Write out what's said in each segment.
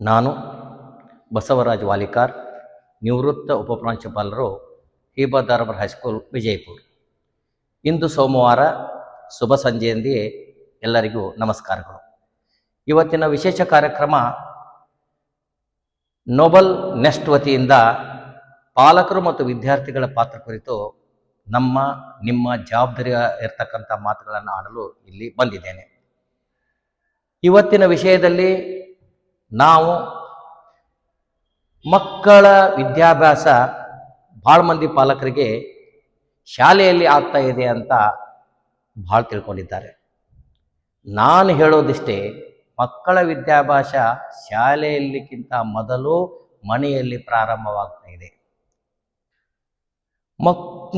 ನಾನು ಬಸವರಾಜ್ ವಾಲಿಕಾರ್, ನಿವೃತ್ತ ಉಪಪ್ರಾಂಶುಪಾಲರು, ಹೀಬಾದಾರ್ಬರ್ ಹೈಸ್ಕೂಲ್, ವಿಜಯಪುರ. ಇಂದು ಸೋಮವಾರ ಶುಭ ಸಂಜೆಯಂದಿಗೆ ಎಲ್ಲರಿಗೂ ನಮಸ್ಕಾರಗಳು. ಇವತ್ತಿನ ವಿಶೇಷ ಕಾರ್ಯಕ್ರಮ ನೋಬಲ್ ನೆಸ್ಟ್ ವತಿಯಿಂದ ಪಾಲಕರು ಮತ್ತು ವಿದ್ಯಾರ್ಥಿಗಳ ಪಾತ್ರ ಕುರಿತು ನಿಮ್ಮ ಜವಾಬ್ದಾರಿ ಇರತಕ್ಕಂಥ ಮಾತುಗಳನ್ನು ಆಡಲು ಇಲ್ಲಿ ಬಂದಿದ್ದೇನೆ. ಇವತ್ತಿನ ವಿಷಯದಲ್ಲಿ ನಾವು ಮಕ್ಕಳ ವಿದ್ಯಾಭ್ಯಾಸ ಭಾಳ ಮಂದಿ ಪಾಲಕರಿಗೆ ಶಾಲೆಯಲ್ಲಿ ಆಗ್ತಾ ಇದೆ ಅಂತ ಭಾಳ ತಿಳ್ಕೊಂಡಿದ್ದಾರೆ. ನಾನು ಹೇಳೋದಿಷ್ಟೇ, ಮಕ್ಕಳ ವಿದ್ಯಾಭ್ಯಾಸ ಶಾಲೆಯಲ್ಲಿಗಿಂತ ಮೊದಲು ಮನೆಯಲ್ಲಿ ಪ್ರಾರಂಭವಾಗ್ತಾ ಇದೆ.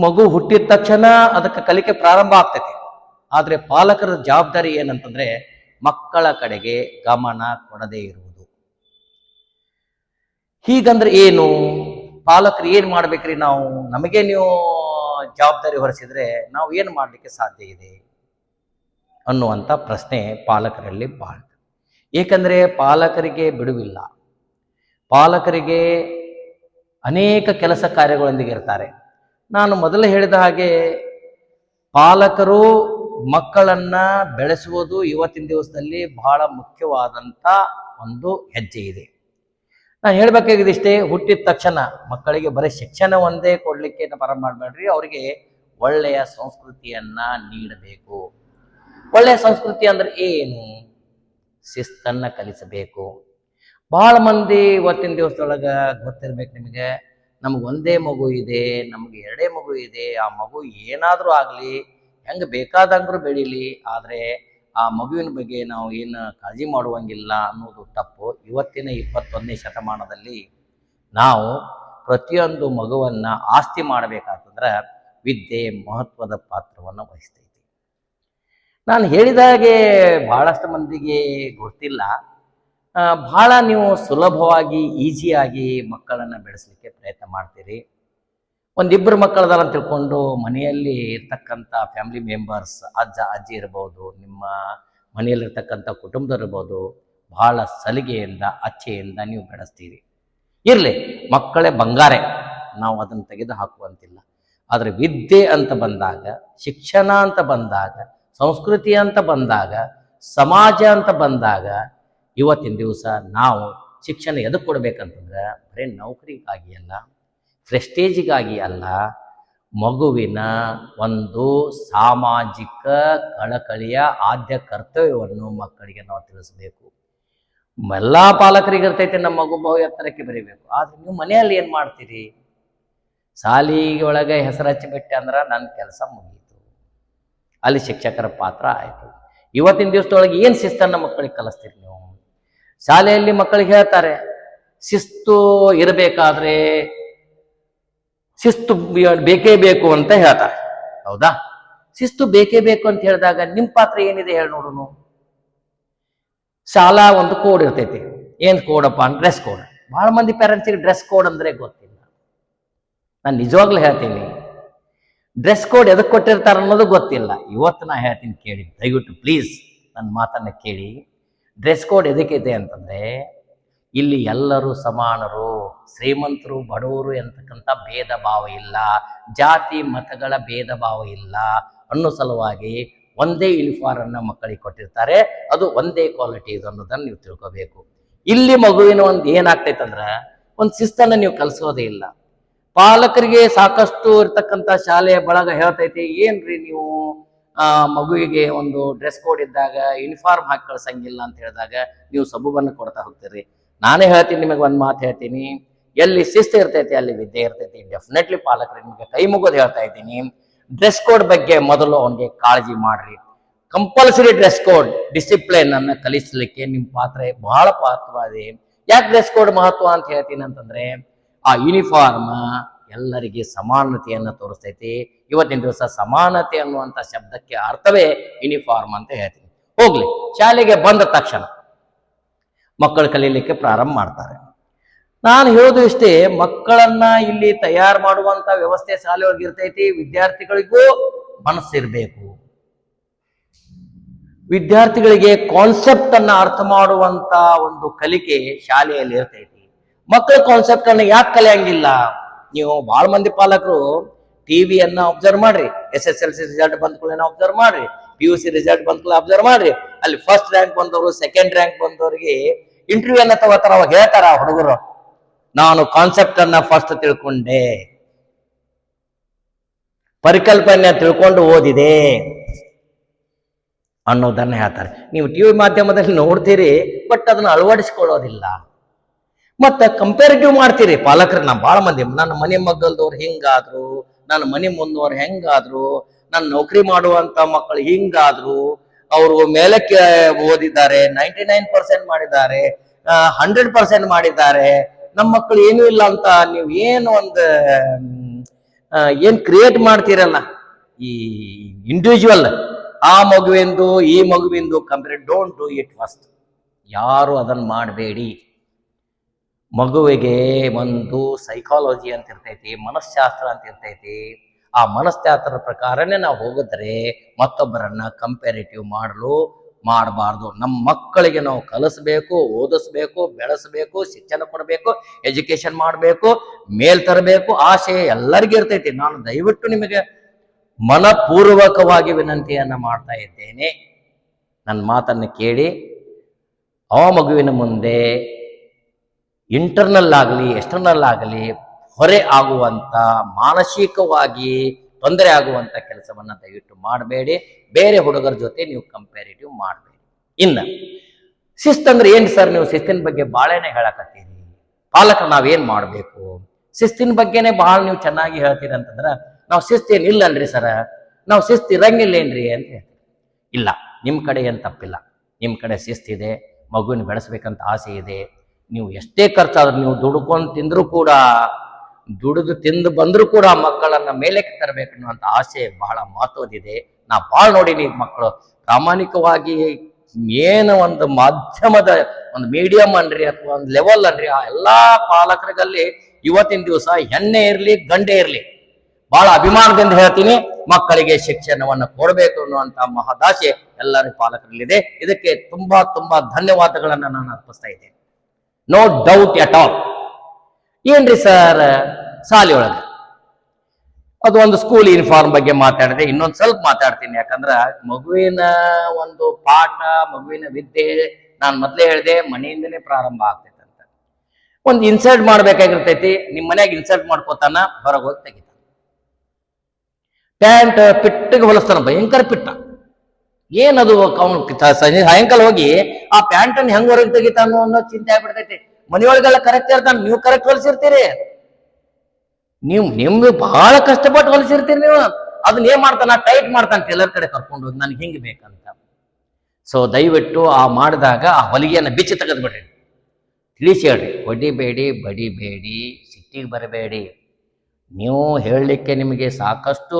ಮಗು ಹುಟ್ಟಿದ ತಕ್ಷಣ ಅದಕ್ಕೆ ಕಲಿಕೆ ಪ್ರಾರಂಭ ಆಗ್ತೈತಿ. ಆದರೆ ಪಾಲಕರ ಜವಾಬ್ದಾರಿ ಏನಂತಂದ್ರೆ ಮಕ್ಕಳ ಕಡೆಗೆ ಗಮನ ಕೊಡದೇ ಇರುವುದು. ಹೀಗಂದ್ರೆ ಏನು? ಪಾಲಕರು ಏನು ಮಾಡ್ಬೇಕ್ರಿ? ನಮಗೆ ನೀವು ಜವಾಬ್ದಾರಿ ಹೊರಿಸಿದ್ರೆ ನಾವು ಏನು ಮಾಡಲಿಕ್ಕೆ ಸಾಧ್ಯ ಇದೆ ಅನ್ನುವಂಥ ಪ್ರಶ್ನೆ ಪಾಲಕರಲ್ಲಿ ಭಾಳ. ಏಕೆಂದರೆ ಪಾಲಕರಿಗೆ ಬಿಡುವಿಲ್ಲ. ಪಾಲಕರಿಗೆ ಅನೇಕ ಕೆಲಸ ಕಾರ್ಯಗಳೊಂದಿಗೆ ಇರ್ತಾರೆ. ನಾನು ಮೊದಲು ಹೇಳಿದ ಹಾಗೆ ಪಾಲಕರು ಮಕ್ಕಳನ್ನ ಬೆಳೆಸುವುದು ಇವತ್ತಿನ ದಿವಸದಲ್ಲಿ ಬಹಳ ಮುಖ್ಯವಾದಂಥ ಒಂದು ಹೆಜ್ಜೆ ಇದೆ. ನಾನು ಹೇಳಬೇಕಾಗಿದ್ದಿಷ್ಟೇ, ಹುಟ್ಟಿದ ತಕ್ಷಣ ಮಕ್ಕಳಿಗೆ ಬರೀ ಶಿಕ್ಷಣ ಒಂದೇ ಕೊಡಲಿಕ್ಕೆ ಪ್ರಾರಂಭ ಮಾಡಬೇಡ್ರಿ, ಅವರಿಗೆ ಒಳ್ಳೆಯ ಸಂಸ್ಕೃತಿಯನ್ನ ನೀಡಬೇಕು. ಒಳ್ಳೆಯ ಸಂಸ್ಕೃತಿ ಅಂದ್ರೆ ಏನು? ಶಿಸ್ತನ್ನ ಕಲಿಸಬೇಕು. ಬಹಳ ಮಂದಿ ಇವತ್ತಿನ ದಿವಸದೊಳಗೆ ಗೊತ್ತಿರ್ಬೇಕು ನಿಮಗೆ, ನಮ್ಗೆ ಒಂದೇ ಮಗು ಇದೆ, ನಮ್ಗೆ ಎರಡೇ ಮಗು ಇದೆ, ಆ ಮಗು ಏನಾದರೂ ಆಗಲಿ, ಹೆಂಗೆ ಬೇಕಾದಂಗೂ ಬೆಳೀಲಿ, ಆದರೆ ಆ ಮಗುವಿನ ಬಗ್ಗೆ ನಾವು ಏನು ಕಾಳಜಿ ಮಾಡುವಂಗಿಲ್ಲ ಅನ್ನೋದು ತಪ್ಪು. ಇವತ್ತಿನ 21ನೇ ಶತಮಾನದಲ್ಲಿ ನಾವು ಪ್ರತಿಯೊಂದು ಮಗುವನ್ನ ಆಸ್ತಿ ಮಾಡಬೇಕಾತಂದ್ರೆ ವಿದ್ಯೆ ಮಹತ್ವದ ಪಾತ್ರವನ್ನು ವಹಿಸ್ತೈತಿ. ನಾನು ಹೇಳಿದಾಗೆ ಬಹಳಷ್ಟು ಮಂದಿಗೆ ಗೊತ್ತಿಲ್ಲ. ಬಹಳ ನೀವು ಸುಲಭವಾಗಿ ಈಸಿಯಾಗಿ ಮಕ್ಕಳನ್ನು ಬೆಳೆಸಲಿಕ್ಕೆ ಪ್ರಯತ್ನ ಮಾಡ್ತೀರಿ. ಒಂದಿಬ್ಬರು ಮಕ್ಕಳದಾರ ಅಂತ ತಿಳ್ಕೊಂಡು ಮನೆಯಲ್ಲಿ ಇರ್ತಕ್ಕಂಥ ಫ್ಯಾಮಿಲಿ ಮೆಂಬರ್ಸ್, ಅಜ್ಜ ಅಜ್ಜಿ ಇರ್ಬೋದು, ನಿಮ್ಮ ಮನೆಯಲ್ಲಿರ್ತಕ್ಕಂಥ ಕುಟುಂಬದವ್ರು ಇರ್ಬೋದು, ಬಹಳ ಸಲಿಗೆಯಿಂದ ಅಚ್ಚೆಯಿಂದ ನೀವು ಬೆಳೆಸ್ತೀರಿ. ಇರಲಿ, ಮಕ್ಕಳೇ ಬಂಗಾರೆ, ನಾವು ಅದನ್ನು ತೆಗೆದು ಹಾಕುವಂತಿಲ್ಲ. ಆದರೆ ವಿದ್ಯೆ ಅಂತ ಬಂದಾಗ, ಶಿಕ್ಷಣ ಅಂತ ಬಂದಾಗ, ಸಂಸ್ಕೃತಿ ಅಂತ ಬಂದಾಗ, ಸಮಾಜ ಅಂತ ಬಂದಾಗ, ಇವತ್ತಿನ ದಿವಸ ನಾವು ಶಿಕ್ಷಣ ಎದಕ್ಕೆ ಕೊಡ್ಬೇಕಂತಂದ್ರೆ ಬರೀ ನೌಕರಿಗಾಗಿ ಅಲ್ಲ, ಪ್ರೆಸ್ಟೇಜಿಗಾಗಿ ಅಲ್ಲ, ಮಗುವಿನ ಒಂದು ಸಾಮಾಜಿಕ ಕಳಕಳಿಯ ಆದ್ಯ ಕರ್ತವ್ಯವನ್ನು ಮಕ್ಕಳಿಗೆ ನಾವು ತಿಳಿಸಬೇಕು. ಎಲ್ಲ ಪಾಲಕರಿಗೆ ಇರ್ತೈತೆ, ನಮ್ಮ ಮಗು ಬಹು ಎತ್ತರಕ್ಕೆ ಬರೀಬೇಕು. ಆದ್ರೆ ನೀವು ಮನೆಯಲ್ಲಿ ಏನು ಮಾಡ್ತೀರಿ? ಶಾಲೆಗೆ ಒಳಗೆ ಹೆಸರು ಹಚ್ಚಿಬಿಟ್ಟೆ ಅಂದ್ರೆ ನನ್ನ ಕೆಲಸ ಮುಗೀತು, ಅಲ್ಲಿ ಶಿಕ್ಷಕರ ಪಾತ್ರ ಆಯಿತು. ಇವತ್ತಿನ ದಿವಸದೊಳಗೆ ಏನು ಶಿಸ್ತನ್ನು ಮಕ್ಕಳಿಗೆ ಕಲಿಸ್ತೀರಿ ನೀವು? ಶಾಲೆಯಲ್ಲಿ ಮಕ್ಕಳಿಗೆ ಹೇಳ್ತಾರೆ ಶಿಸ್ತು ಇರಬೇಕಾದ್ರೆ ಶಿಸ್ತು ಬೇಕೇ ಬೇಕು ಅಂತ ಹೇಳ್ತಾರೆ. ಹೌದಾ? ಶಿಸ್ತು ಬೇಕೇ ಬೇಕು ಅಂತ ಹೇಳಿದಾಗ ನಿಮ್ಮ ಪಾತ್ರ ಏನಿದೆ ಹೇಳಿ ನೋಡೋಣ. ಶಾಲಾ ಒಂದು ಕೋಡ್ ಇರ್ತೈತಿ. ಏನ್ ಕೋಡಪ್ಪ? Dress code. ಬಹಳ ಮಂದಿ ಪೇರೆಂಟ್ಸಿಗೆ ಡ್ರೆಸ್ ಕೋಡ್ ಅಂದ್ರೆ ಗೊತ್ತಿಲ್ಲ. ನಾನು ನಿಜವಾಗ್ಲೂ ಹೇಳ್ತೀನಿ, ಡ್ರೆಸ್ ಕೋಡ್ ಎದಕ್ಕೆ ಕೊಟ್ಟಿರ್ತಾರ ಅನ್ನೋದು ಗೊತ್ತಿಲ್ಲ. ಇವತ್ತು ನಾ ಹೇಳ್ತೀನಿ, ಕೇಳಿ, ದಯವಿಟ್ಟು ಪ್ಲೀಸ್ ನನ್ನ ಮಾತನ್ನ ಕೇಳಿ. ಡ್ರೆಸ್ ಕೋಡ್ ಎದಕ್ಕಿದೆ ಅಂತಂದ್ರೆ, ಇಲ್ಲಿ ಎಲ್ಲರೂ ಸಮಾನರು, ಶ್ರೀಮಂತರು ಬಡವರು ಎಂತಕ್ಕಂಥ ಭೇದ ಭಾವ ಇಲ್ಲ, ಜಾತಿ ಮತಗಳ ಭೇದ ಭಾವ ಇಲ್ಲ ಅನ್ನೋ ಸಲುವಾಗಿ ಒಂದೇ ಯೂನಿಫಾರ್ಮ್ ಮಕ್ಕಳಿಗೆ ಕೊಟ್ಟಿರ್ತಾರೆ. ಅದು ಒಂದೇ ಕ್ವಾಲಿಟಿ ಇದು ಅನ್ನೋದನ್ನು ನೀವು ತಿಳ್ಕೋಬೇಕು. ಇಲ್ಲಿ ಮಗುವಿನ ಒಂದು ಏನಾಗ್ತೈತಂದ್ರ ಒಂದು ಶಿಸ್ತನ್ನು ನೀವು ಕಲಿಸೋದೇ ಇಲ್ಲ. ಪಾಲಕರಿಗೆ ಸಾಕಷ್ಟು ಇರ್ತಕ್ಕಂಥ ಶಾಲೆಯ ಬಳಗ ಹೇಳ್ತೈತಿ, ಏನ್ರಿ ನೀವು ಮಗುವಿಗೆ ಒಂದು ಡ್ರೆಸ್ ಕೋಡ್ ಇದ್ದಾಗ ಯೂನಿಫಾರ್ಮ್ ಹಾಕಿ ಕಳ್ಸಂಗಿಲ್ಲ ಅಂತ ಹೇಳಿದಾಗ ನೀವು ಸಬೂಬನ್ನು ಕೊಡ್ತಾ ಹೋಗ್ತೀರಿ. ನಾನೇ ಹೇಳ್ತೀನಿ, ನಿಮಗೆ ಒಂದು ಮಾತು ಹೇಳ್ತೀನಿ, ಎಲ್ಲಿ ಶಿಸ್ತು ಇರ್ತೈತಿ ಅಲ್ಲಿ ವಿದ್ಯೆ ಇರ್ತೈತಿ. ಡೆಫಿನೆಟ್ಲಿ ಪಾಲಕರಿಗೆ ನಿಮಗೆ ಕೈ ಮುಗೋದು ಹೇಳ್ತಾ ಇದ್ದೀನಿ, ಡ್ರೆಸ್ ಕೋಡ್ ಬಗ್ಗೆ ಮೊದಲು ಅವನಿಗೆ ಕಾಳಜಿ ಮಾಡ್ರಿ. ಕಂಪಲ್ಸರಿ ಡ್ರೆಸ್ ಕೋಡ್, ಡಿಸಿಪ್ಲಿನ್ ಅನ್ನ ಕಲಿಸಲಿಕ್ಕೆ ನಿಮ್ಮ ಪಾತ್ರ ಬಹಳ ಪಾತ್ರವಾದೆ. ಯಾಕೆ ಡ್ರೆಸ್ ಕೋಡ್ ಮಹತ್ವ ಅಂತ ಹೇಳ್ತೀನಿ ಅಂತಂದ್ರೆ, ಆ ಯೂನಿಫಾರ್ಮ್ ಎಲ್ಲರಿಗೆ ಸಮಾನತೆಯನ್ನು ತೋರಿಸ್ತೈತಿ. ಇವತ್ತಿನ ದಿವಸ ಸಮಾನತೆ ಅನ್ನುವಂಥ ಶಬ್ದಕ್ಕೆ ಅರ್ಥವೇ ಯೂನಿಫಾರ್ಮ್ ಅಂತ ಹೇಳ್ತೀನಿ. ಹೋಗ್ಲಿ, ಶಾಲೆಗೆ ಬಂದ ತಕ್ಷಣ ಮಕ್ಕಳು ಕಲೀಲಿಕ್ಕೆ ಪ್ರಾರಂಭ ಮಾಡ್ತಾರೆ. ನಾನು ಹೇಳೋದು ಇಷ್ಟೇ, ಮಕ್ಕಳನ್ನ ಇಲ್ಲಿ ತಯಾರು ಮಾಡುವಂತ ವ್ಯವಸ್ಥೆ ಶಾಲೆಯೊಳಗೆ ಇರ್ತೈತಿ. ವಿದ್ಯಾರ್ಥಿಗಳಿಗೂ ಮನಸ್ಸಿರ್ಬೇಕು. ವಿದ್ಯಾರ್ಥಿಗಳಿಗೆ ಕಾನ್ಸೆಪ್ಟ್ ಅನ್ನ ಅರ್ಥ ಮಾಡುವಂತ ಒಂದು ಕಲಿಕೆ ಶಾಲೆಯಲ್ಲಿ ಇರ್ತೈತಿ. ಮಕ್ಕಳ ಕಾನ್ಸೆಪ್ಟ್ ಅನ್ನ ಯಾಕೆ ಕಲಿಯಂಗಿಲ್ಲ? ನೀವು ಬಹಳ ಮಂದಿ ಪಾಲಕರು ಟಿವಿಯನ್ನ ಅಬ್ಸರ್ವ್ ಮಾಡ್ರಿ, SSLC ರಿಸಲ್ಟ್ ಬಂದ್ಕೊಳ್ಳೇನ ಅಬ್ಸರ್ವ್ ಮಾಡ್ರಿ, PUC ರಿಸಲ್ಟ್ ಬಂದ್ಕೊಳ್ಳ ಅಬ್ಸರ್ವ್ ಮಾಡ್ರಿ. ಅಲ್ಲಿ ಫಸ್ಟ್ ರ್ಯಾಂಕ್ ಬಂದವರು, ಸೆಕೆಂಡ್ ರ್ಯಾಂಕ್ ಬಂದವರಿಗೆ ಇಂಟರ್ವ್ಯೂ ಅನ್ನ ತಗೋತಾರ. ಅವಾಗ ಹೇಳ್ತಾರ ಹುಡುಗರು, ನಾನು ಕಾನ್ಸೆಪ್ಟ್ ಅನ್ನ ಫಸ್ಟ್ ತಿಳ್ಕೊಂಡೆ, ಪರಿಕಲ್ಪನೆ ತಿಳ್ಕೊಂಡು ಓದಿದೆ ಅನ್ನೋದನ್ನ ಹೇಳ್ತಾರೆ. ನೀವು ಟಿವಿ ಮಾಧ್ಯಮದಲ್ಲಿ ನೋಡ್ತೀರಿ, ಬಟ್ ಅದನ್ನ ಅಳವಡಿಸ್ಕೊಳ್ಳೋದಿಲ್ಲ. ಮತ್ತೆ ಕಂಪೇರಿಟಿವ್ ಮಾಡ್ತೀರಿ ಪಾಲಕರು. ನಾ ಬಹಳ ಮಂದಿ, ನನ್ನ ಮನೆ ಮಗ್ಗಲ್ದವ್ರು ಹಿಂಗಾದ್ರು, ನನ್ನ ಮನೆ ಮುಂದವ್ರು ಹೆಂಗಾದ್ರು, ನನ್ನ ನೌಕರಿ ಮಾಡುವಂತ ಮಕ್ಕಳು ಹಿಂಗಾದ್ರು, ಅವರು ಮೇಲಕ್ಕೆ ಓದಿದ್ದಾರೆ, 99% ಮಾಡಿದ್ದಾರೆ, 100% ಮಾಡಿದ್ದಾರೆ, ನಮ್ಮ ಮಕ್ಕಳು ಏನೂ ಇಲ್ಲ ಅಂತ ನೀವು ಏನು ಒಂದು ಏನ್ ಕ್ರಿಯೇಟ್ ಮಾಡ್ತೀರಲ್ಲ, ಈ ಇಂಡಿವಿಜುವಲ್ ಆ ಮಗುವಿಂದು ಈ ಮಗುವಿಂದು compare, don't do it first. ಯಾರು ಅದನ್ನ ಮಾಡಬೇಡಿ. ಮಗುವಿಗೆ ಒಂದು ಸೈಕಾಲಜಿ ಅಂತ ಇರ್ತೈತಿ, ಮನಃಶಾಸ್ತ್ರ ಅಂತ ಇರ್ತೈತಿ. ಆ ಮನಃಶಾಸ್ತ್ರದ ಪ್ರಕಾರನೇ ನಾವು ಹೋಗಿದ್ರೆ ಮತ್ತೊಬ್ಬರನ್ನ ಕಂಪ್ಯಾರಿಟಿವ್ ಮಾಡಬಾರ್ದು. ನಮ್ಮ ಮಕ್ಕಳಿಗೆ ನಾವು ಕಲಿಸ್ಬೇಕು, ಓದಿಸ್ಬೇಕು, ಬೆಳೆಸಬೇಕು, ಶಿಕ್ಷಣ ಕೊಡಬೇಕು, ಎಜುಕೇಶನ್ ಮಾಡಬೇಕು, ಮೇಲ್ ತರಬೇಕು, ಆಸೆ ಎಲ್ಲರಿಗೂ ಇರ್ತೈತಿ. ನಾನು ದಯವಿಟ್ಟು ನಿಮಗೆ ಮನಪೂರ್ವಕವಾಗಿ ವಿನಂತಿಯನ್ನ ಮಾಡ್ತಾ ಇದ್ದೇನೆ. ನನ್ನ ಮಾತನ್ನು ಕೇಳಿ ಆ ಮಗುವಿನ ಮುಂದೆ ಇಂಟರ್ನಲ್ ಆಗಲಿ ಎಕ್ಸ್ಟರ್ನಲ್ ಆಗಲಿ ಹೊರೆ ಆಗುವಂತ, ಮಾನಸಿಕವಾಗಿ ತೊಂದರೆ ಆಗುವಂತ ಕೆಲಸವನ್ನ ದಯವಿಟ್ಟು ಮಾಡಬೇಡಿ. ಬೇರೆ ಹುಡುಗರ ಜೊತೆ ನೀವು ಕಂಪ್ಯಾರಿಟಿವ್ ಮಾಡಬೇಡಿ. ಇನ್ನು ಶಿಸ್ತಂದ್ರೆ ಏನ್ ಸರ್, ನೀವು ಶಿಸ್ತಿನ ಬಗ್ಗೆ ಬಾಳೆನೆ ಹೇಳಕತ್ತೀರಿ, ಪಾಲಕರು ನಾವೇನ್ ಮಾಡಬೇಕು? ಶಿಸ್ತಿನ ಬಗ್ಗೆನೆ ಬಹಳ ನೀವು ಚೆನ್ನಾಗಿ ಹೇಳ್ತೀರಿ ಅಂತಂದ್ರ, ನಾವು ಶಿಸ್ತೇನು ಇಲ್ಲನ್ರಿ ಸರ, ನಾವು ಶಿಸ್ತು ಇರಂಗಿಲ್ಲೇನ್ರಿ ಅಂತ ಹೇಳ್ತೀವಿ. ಇಲ್ಲ, ನಿಮ್ಮ ಕಡೆ ಏನು ತಪ್ಪಿಲ್ಲ. ನಿಮ್ಮ ಕಡೆ ಶಿಸ್ತಿದೆ, ಮಗುವಿನ ಬೆಳೆಸ್ಬೇಕಂತ ಆಸೆ ಇದೆ. ನೀವು ಎಷ್ಟೇ ಖರ್ಚಾದ್ರೂ, ನೀವು ದುಡ್ಕೊಂಡು ತಿಂದ್ರು ಕೂಡ, ದುಡಿದು ತಿಂದು ಬಂದರೂ ಕೂಡ ಮಕ್ಕಳನ್ನ ಮೇಲಕ್ಕೆ ತರಬೇಕು ಅನ್ನುವಂಥ ಆಸೆ ಬಹಳ ಮಹತ್ವದಿದೆ. ನಾ ಭಾಳ ನೋಡೀನಿ ಮಕ್ಕಳು ಪ್ರಾಮಾಣಿಕವಾಗಿ ಏನು ಒಂದು ಮಾಧ್ಯಮದ ಒಂದು ಮೀಡಿಯಂ ಅನ್ರಿ ಅಥವಾ ಒಂದು ಲೆವೆಲ್ ಅನ್ರಿ, ಆ ಎಲ್ಲಾ ಪಾಲಕರಿಗಲ್ಲಿ ಇವತ್ತಿನ ದಿವಸ ಹೆಣ್ಣೆ ಇರ್ಲಿ ಗಂಡೆ ಇರ್ಲಿ ಬಹಳ ಅಭಿಮಾನದಿಂದ ಹೇಳ್ತೀನಿ, ಮಕ್ಕಳಿಗೆ ಶಿಕ್ಷಣವನ್ನು ಕೊಡಬೇಕು ಅನ್ನುವಂತ ಮಹದಾಸೆ ಎಲ್ಲರ ಪಾಲಕರಲ್ಲಿದೆ. ಇದಕ್ಕೆ ತುಂಬಾ ತುಂಬಾ ಧನ್ಯವಾದಗಳನ್ನ ನಾನು ಅರ್ಪಿಸ್ತಾ ಇದ್ದೇನೆ. No doubt at all. ಏನ್ರಿ ಸರ್, ಶಾಲೆ ಒಳಗೆ ಅದು ಒಂದು ಸ್ಕೂಲ್ ಯೂನಿಫಾರ್ಮ್ ಬಗ್ಗೆ ಮಾತಾಡಿದೆ, ಇನ್ನೊಂದು ಸ್ವಲ್ಪ ಮಾತಾಡ್ತೀನಿ. ಯಾಕಂದ್ರ ಮಗುವಿನ ಒಂದು ಪಾಠ, ಮಗುವಿನ ವಿದ್ಯೆ ನಾನು ಮೊದ್ಲೇ ಹೇಳಿದೆ ಮನೆಯಿಂದನೇ ಪ್ರಾರಂಭ ಆಗ್ತೈತೆ ಅಂತ. ಒಂದು ಇನ್ಸರ್ಟ್ ಮಾಡ್ಬೇಕಾಗಿರ್ತೈತಿ, ನಿಮ್ ಮನ್ಯಾಗ ಇನ್ಸರ್ಟ್ ಮಾಡ್ಕೋತಾನ, ಹೊರಗೆ ಹೋಗಿ ತೆಗಿತಾನ. ಪ್ಯಾಂಟ್ ಪಿಟ್ಟಿಗೆ ಹೊಲಿಸ್ತಾನ, ಭಯಂಕರ ಪಿಟ್ಟ. ಏನದು ಸಾಯಂಕಾಲ ಹೋಗಿ ಆ ಪ್ಯಾಂಟ್ ಅನ್ನು ಹೆಂಗ್ ಹೊರಗೆ ತೆಗಿತಾನೋ ಅನ್ನೋ ಚಿಂತೆ ಆಗ್ಬಿಡ್ತೈತಿ. ಮನೆಯೊಳಗೆಲ್ಲ ಕರೆಕ್ಟ್ ಇರ್ತಾನ, ನೀವು ಕರೆಕ್ಟ್ ಹೊಲಿಸಿರ್ತೀರಿ, ನೀವು ನಿಮ್ದು ಬಹಳ ಕಷ್ಟಪಟ್ಟು ಹೊಲಿಸಿರ್ತೀರಿ. ನೀವು ಅದನ್ನ ಏನ್ ಮಾಡ್ತಾನ, ಟೈಟ್ ಮಾಡ್ತಾನ, ಟೇಲರ್ ಕಡೆ ಕರ್ಕೊಂಡು ಹೋಗಿ ನನ್ಗೆ ಹಿಂಗ್ ಬೇಕಂತ. ಸೊ ದಯವಿಟ್ಟು ಆ ಮಾಡಿದಾಗ ಆ ಹೊಲಿಗೆಯನ್ನ ಬಿಚ್ಚಿ ತೆಗೆದ್ಬಿಡ್ರಿ, ತಿಳಿಸಿ ಹೇಳ್ರಿ. ಹೊಡಿಬೇಡಿ, ಬಡಿಬೇಡಿ, ಸಿಟ್ಟಿಗೆ ಬರಬೇಡಿ. ನೀವು ಹೇಳಲಿಕ್ಕೆ ನಿಮಗೆ ಸಾಕಷ್ಟು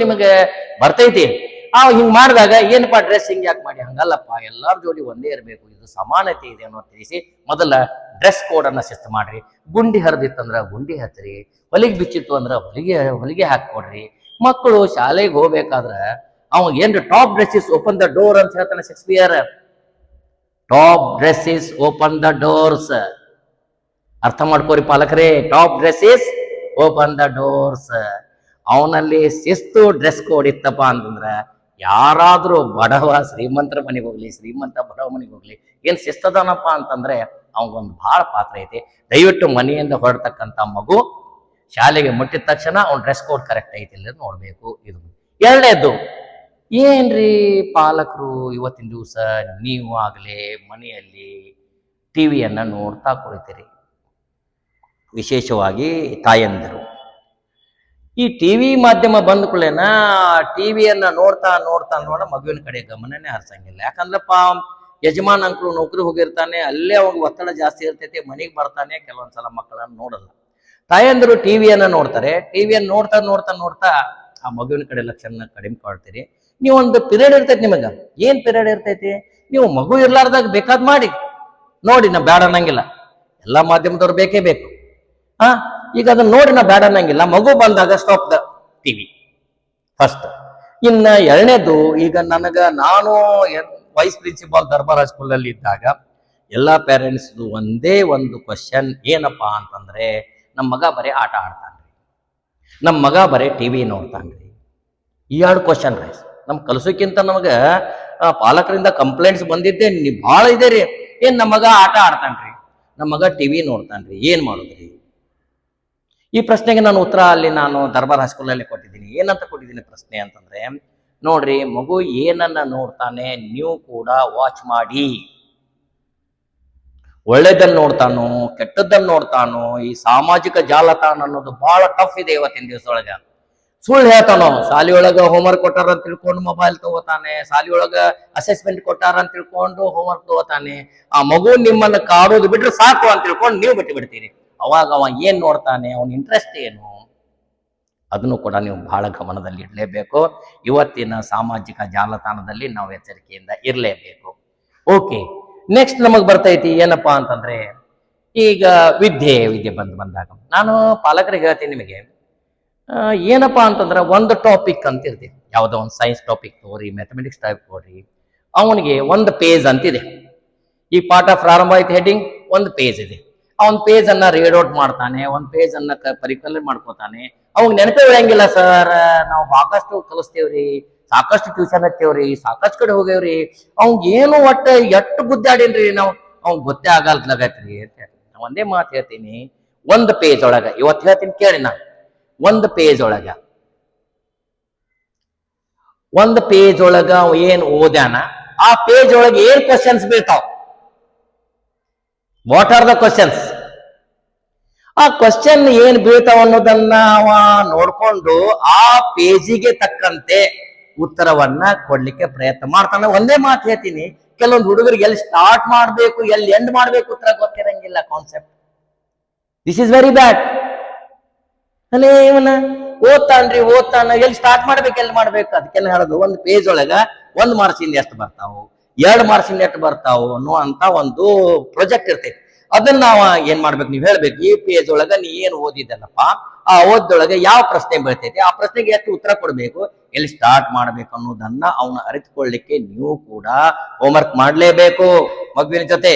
ನಿಮಗೆ ಬರ್ತೈತಿ. ಹಿಂಗ್ ಮಾಡಿದಾಗ ಏನಪ್ಪಾ ಡ್ರೆಸ್ ಹಿಂಗ್ ಯಾಕೆ ಮಾಡಿ, ಹಂಗಲ್ಲಪ್ಪ, ಎಲ್ಲಾರ ಜೋಡಿ ಒಂದೇ ಇರಬೇಕು, ಇದು ಸಮಾನತೆ ಇದೆ ಅನ್ನೋ ತಿಳಿಸಿ ಮೊದಲ ಡ್ರೆಸ್ ಕೋಡ್ ಅನ್ನ ಶಿಸ್ತು ಮಾಡ್ರಿ. ಗುಂಡಿ ಹರಿದಿತ್ತಂದ್ರ ಗುಂಡಿ ಹಚ್ಚ್ರಿ, ಹೊಲಿಗೆ ಬಿಚ್ಚಿತ್ತು ಅಂದ್ರ ಹೊಲಿಗೆ ಹಾಕೊಡ್ರಿ. ಮಕ್ಕಳು ಶಾಲೆಗೆ ಹೋಗ್ಬೇಕಾದ್ರ ಅವಾಗ ಏನ್ರಿ top dress is open the door ಅಂತ ಹೇಳ್ತಾನೆ Shakespeare. Top dress is open the doors. ಅರ್ಥ ಮಾಡ್ಕೋರಿ ಪಾಲಕರೇ, top dress is open the doors. ಅವನಲ್ಲಿ ಶಿಸ್ತು ಡ್ರೆಸ್ ಕೋಡ್ ಇತ್ತಪ್ಪ ಅಂತಂದ್ರ ಯಾರಾದ್ರೂ ಬಡವ ಶ್ರೀಮಂತರ ಮನೆಗೆ ಹೋಗ್ಲಿ, ಶ್ರೀಮಂತ ಬಡವ ಮನೆಗೆ ಹೋಗ್ಲಿ, ಏನ್ ಶಿಸ್ತದನಪ್ಪ ಅಂತಂದ್ರೆ ಅವಗೊಂದು ಬಹಳ ಪಾತ್ರ ಐತಿ. ದಯವಿಟ್ಟು ಮನೆಯಿಂದ ಹೊರಡ್ತಕ್ಕಂಥ ಮಗು ಶಾಲೆಗೆ ಮುಟ್ಟಿದ ತಕ್ಷಣ ಅವ್ನ ಡ್ರೆಸ್ ಕೋಡ್ ಕರೆಕ್ಟ್ ಐತಿ ಇಲ್ಲ ನೋಡ್ಬೇಕು. ಇದು ಎರಡನೇದು, ಏನ್ರಿ ಪಾಲಕರು ಇವತ್ತಿನ ದಿವಸ ನೀವು ಆಗ್ಲೇ ಮನೆಯಲ್ಲಿ ಟಿವಿಯನ್ನ ನೋಡ್ತಾ ಕುಳಿತೀರಿ, ವಿಶೇಷವಾಗಿ ತಾಯಂದಿರು. ಈ ಟಿವಿ ಮಾಧ್ಯಮ ಬಂದ ಕೂಡಲೇನ ಟಿವಿಯನ್ನ ನೋಡ್ತಾ ಮಗುವಿನ ಕಡೆ ಗಮನನೇ ಹರಿಸಂಗಿಲ್ಲ. ಯಾಕಂದ್ರಪ್ಪ ಯಜಮಾನ್ ಅಂಕರು ನೌಕರಿ ಹೋಗಿರ್ತಾನೆ, ಅಲ್ಲೇ ಅವಾಗ ಒತ್ತಡ ಜಾಸ್ತಿ ಇರ್ತೈತಿ, ಮನೆಗೆ ಬರ್ತಾನೆ, ಕೆಲವೊಂದ್ಸಲ ಮಕ್ಕಳನ್ನ ನೋಡಲ್ಲ. ತಾಯಂದಿರು ಟಿವಿಯನ್ನ ನೋಡ್ತಾರೆ. ಟಿವಿಯನ್ನ ನೋಡ್ತಾ ಆ ಮಗುವಿನ ಕಡೆ ಲಕ್ಷಣ ಕಡಿಮೆ ಕಾಡ್ತೀರಿ. ನೀವು ಒಂದು ಪಿರಿಯಡ್ ಇರ್ತೈತಿ, ನಿಮಗ ಏನ್ ಪಿರಿಯಡ್ ಇರ್ತೈತಿ, ನೀವು ಮಗು ಇರ್ಲಾರ್ದಾಗ ಬೇಕಾದ್ ಮಾಡಿ ನೋಡಿ, ನಾ ಬ್ಯಾಡ ಅನ್ನಂಗಿಲ್ಲ, ಎಲ್ಲಾ ಮಾಧ್ಯಮದವ್ರು ಬೇಕೇ ಬೇಕು. ಈಗ ಅದನ್ನ ನೋಡಿ ನಾ ಬ್ಯಾಡ ಅನ್ನಂಗಿಲ್ಲ. ಮಗು ಬಂದಾಗ ಸ್ಟಾಪ್ ದ ಟಿವಿ ಫಸ್ಟ್. ಇನ್ನ ಎರಡನೇದು, ಈಗ ನಾನು ವೈಸ್ ಪ್ರಿನ್ಸಿಪಾಲ್ ದರ್ಬಾರ್ ಹೈಸ್ಕೂಲ್ ಅಲ್ಲಿ ಇದ್ದಾಗ ಎಲ್ಲಾ ಪೇರೆಂಟ್ಸ್ ಒಂದೇ ಒಂದು ಕ್ವಶನ್ ಏನಪ್ಪಾ ಅಂತಂದ್ರೆ, ನಮ್ಮ ಮಗ ಬರೀ ಆಟ ಆಡ್ತಾನ್ರಿ, ನಮ್ಮ ಮಗ ಬರೀ ಟಿವಿ ನೋಡ್ತಾನ್ರಿ. ಈ ಎರಡು ಕ್ವಶನ್ ರೈಸ್ ನಮ್ ಕಲ್ಸೋಕ್ಕಿಂತ ನಮಗ ಪಾಲಕರಿಂದ ಕಂಪ್ಲೇಂಟ್ಸ್ ಬಂದಿದ್ದೆ ಬಹಳ ಇದೆ ರೀ. ಏನ್ ನಮ್ಮ ಮಗ ಆಟ ಆಡ್ತಾನ್ರಿ, ನಮ್ಮ ಮಗ ಟಿವಿ ನೋಡ್ತಾನ್ರಿ, ಏನ್ ಮಾಡುದ್ರಿ? ಈ ಪ್ರಶ್ನೆಗೆ ನಾನು ಉತ್ತರ ಅಲ್ಲಿ ನಾನು ದರ್ಬಾರ್ ಹೈಸ್ಕೂಲ್ ಅಲ್ಲಿ ಕೊಟ್ಟಿದ್ದೀನಿ. ಏನಂತ ಕೊಟ್ಟಿದ್ದೀನಿ ಪ್ರಶ್ನೆ ಅಂತಂದ್ರೆ, ನೋಡ್ರಿ, ಮಗು ಏನನ್ನ ನೋಡ್ತಾನೆ ನೀವು ಕೂಡ ವಾಚ್ ಮಾಡಿ. ಒಳ್ಳೇದನ್ನ ನೋಡ್ತಾನೋ ಕೆಟ್ಟದ್ದನ್ನ ನೋಡ್ತಾನೋ. ಈ ಸಾಮಾಜಿಕ ಜಾಲತಾಣ ಅನ್ನೋದು ಬಹಳ ಟಫ್ ಇದೆ ಇವತ್ತಿನ ದಿವಸದೊಳಗ. ಸುಳ್ಳು ಹೇಳ್ತಾನೋ, ಶಾಲೆಯೊಳಗ ಹೋಮ್ವರ್ಕ್ ಕೊಟ್ಟಾರ ಅಂತ ತಿಳ್ಕೊಂಡು ಮೊಬೈಲ್ ತಗೋತಾನೆ, ಶಾಲೆಯೊಳಗ ಅಸೆಸ್ಮೆಂಟ್ ಕೊಟ್ಟಾರ ಅಂತ ತಿಳ್ಕೊಂಡು ಹೋಮ್ವರ್ಕ್ ತಗೋತಾನೆ. ಆ ಮಗು ನಿಮ್ಮನ್ನ ಕಾಡೋದು ಬಿಟ್ರೆ ಸಾಕು ಅಂತ ತಿಳ್ಕೊಂಡು ನೀವು ಬಿಟ್ಟು ಬಿಡ್ತೀರಿ. ಅವಾಗ ಅವ ಏನ್ ನೋಡ್ತಾನೆ, ಅವನ ಇಂಟ್ರೆಸ್ಟ್ ಏನು, ಅದನ್ನು ಕೂಡ ನೀವು ಬಹಳ ಗಮನದಲ್ಲಿ ಇಡಲೇಬೇಕು. ಇವತ್ತಿನ ಸಾಮಾಜಿಕ ಜಾಲತಾಣದಲ್ಲಿ ನಾವು ಎಚ್ಚರಿಕೆಯಿಂದ ಇರಲೇಬೇಕು. ಓಕೆ, ನೆಕ್ಸ್ಟ್ ನಮಗ್ ಬರ್ತೈತಿ ಏನಪ್ಪಾ ಅಂತಂದ್ರೆ, ಈಗ ವಿದ್ಯೆ ಬಂದಾಗ ನಾನು ಪಾಲಕರಿಗೆ ಹೇಳ್ತೀನಿ, ನಿಮಗೆ ಏನಪ್ಪಾ ಅಂತಂದ್ರೆ ಒಂದು ಟಾಪಿಕ್ ಅಂತ ಇರ್ತೀವಿ. ಯಾವುದೋ ಒಂದು ಸೈನ್ಸ್ ಟಾಪಿಕ್ ತಗೋರಿ, ಮ್ಯಾಥಮೆಟಿಕ್ಸ್ ಟಾಪಿಕ್ ತಗೋರಿ, ಅವನಿಗೆ ಒಂದು ಪೇಜ್ ಅಂತಿದೆ. ಈ ಪಾಠ ಪ್ರಾರಂಭ ಆಯ್ತು, ಹೆಡ್ಡಿಂಗ್ ಒಂದು ಪೇಜ್ ಇದೆ. ಅವನ್ ಪೇಜ್ ಅನ್ನ ರೀಡ್ ಔಟ್ ಮಾಡ್ತಾನೆ, ಒಂದ್ ಪೇಜ್ ಅನ್ನ ಪರಿಕಲ್ಪನೆ ಮಾಡ್ಕೋತಾನೆ. ಅವಾಗ ನೆನಪೇ ಉಳಿಯಂಗಿಲ್ಲ. ಸರ್, ನಾವು ಸಾಕಷ್ಟು ಕಲಿಸ್ತೇವ್ರಿ, ಸಾಕಷ್ಟು ಟ್ಯೂಷನ್ ಹತ್ತೇವ್ರಿ, ಸಾಕಷ್ಟು ಕಡೆ ಹೋಗೇವ್ರಿ, ಅವಂಗ ಏನು ಒಟ್ಟ ಎಷ್ಟು ಗುದ್ದಾಡೇನ್ರಿ ನಾವು, ಅವ್ನ್ ಗೊತ್ತೇ ಆಗಲ್ಲಾಗತ್ರಿ ಅಂತ ಹೇಳಿ ಒಂದೇ ಮಾತು ಹೇಳ್ತೀನಿ. ಒಂದು ಪೇಜ್ ಒಳಗ ಇವತ್ತು ಹೇಳ್ತೀನಿ ಕೇಳಿ, ನಾ ಒಂದು ಪೇಜ್ ಒಳಗ ಏನ್ ಓದ್ಯಾನ, ಆ ಪೇಜ್ ಒಳಗೆ ಏನ್ ಕ್ವಶನ್ಸ್ ಬೀಳ್ತಾವ, ವಾಟ್ ಆರ್ ದ ಕ್ವಶನ್ಸ್, ಆ ಕ್ವಶನ್ ಏನ್ ಬೀಳ್ತಾವ ಅನ್ನೋದನ್ನ ಅವ ನೋಡ್ಕೊಂಡು ಆ ಪೇಜಿಗೆ ತಕ್ಕಂತೆ ಉತ್ತರವನ್ನ ಕೊಡ್ಲಿಕ್ಕೆ ಪ್ರಯತ್ನ ಮಾಡ್ತಾನೆ. ಒಂದೇ ಮಾತು ಹೇಳ್ತೀನಿ, ಕೆಲವೊಂದು ಹುಡುಗರಿಗೆ ಎಲ್ಲಿ ಸ್ಟಾರ್ಟ್ ಮಾಡ್ಬೇಕು ಎಲ್ಲಿ ಎಂಡ್ ಮಾಡ್ಬೇಕು ಉತ್ತರ ಗೊತ್ತಿರಂಗಿಲ್ಲ, concept. This is very bad. ಅಲ್ಲೇ ಇವನ ಓದ್ತಾನ, ಎಲ್ಲಿ ಸ್ಟಾರ್ಟ್ ಮಾಡ್ಬೇಕು ಎಲ್ಲಿ ಮಾಡ್ಬೇಕು ಅದಕ್ಕೆಲ್ಲ ಹೇಳೋದು. ಒಂದು ಪೇಜ್ ಒಳಗ 1 ಮಾರ್ಕ್ಸಿಂದ ಎಷ್ಟು ಬರ್ತಾವು, 2 ಮಾರ್ಕ್ಸಿಂದ ಎಷ್ಟು ಬರ್ತಾವು ಅನ್ನೋ ಅಂತ ಒಂದು ಪ್ರಾಜೆಕ್ಟ್ ಇರ್ತೈತಿ. ಅದನ್ನ ನಾವ ಏನ್ ಮಾಡ್ಬೇಕು, ನೀವು ಹೇಳ್ಬೇಕು, ಈ ಪೇಜ್ ಒಳಗ ನೀ ಏನ್ ಓದಿದ್ದಲ್ಲಪ್ಪ, ಆ ಓದ್ದೊಳಗ ಯಾವ ಪ್ರಶ್ನೆ ಬರ್ತೈತಿ, ಆ ಪ್ರಶ್ನೆಗೆ ಎಷ್ಟು ಉತ್ತರ ಕೊಡ್ಬೇಕು, ಎಲ್ಲಿ ಸ್ಟಾರ್ಟ್ ಮಾಡ್ಬೇಕು ಅನ್ನೋದನ್ನ ಅವನ ಅರಿತುಕೊಳ್ಳಿಕ್ಕೆ ನೀವು ಕೂಡ ಹೋಮ್ವರ್ಕ್ ಮಾಡ್ಲೇಬೇಕು ಮಗುವಿನ ಜೊತೆ.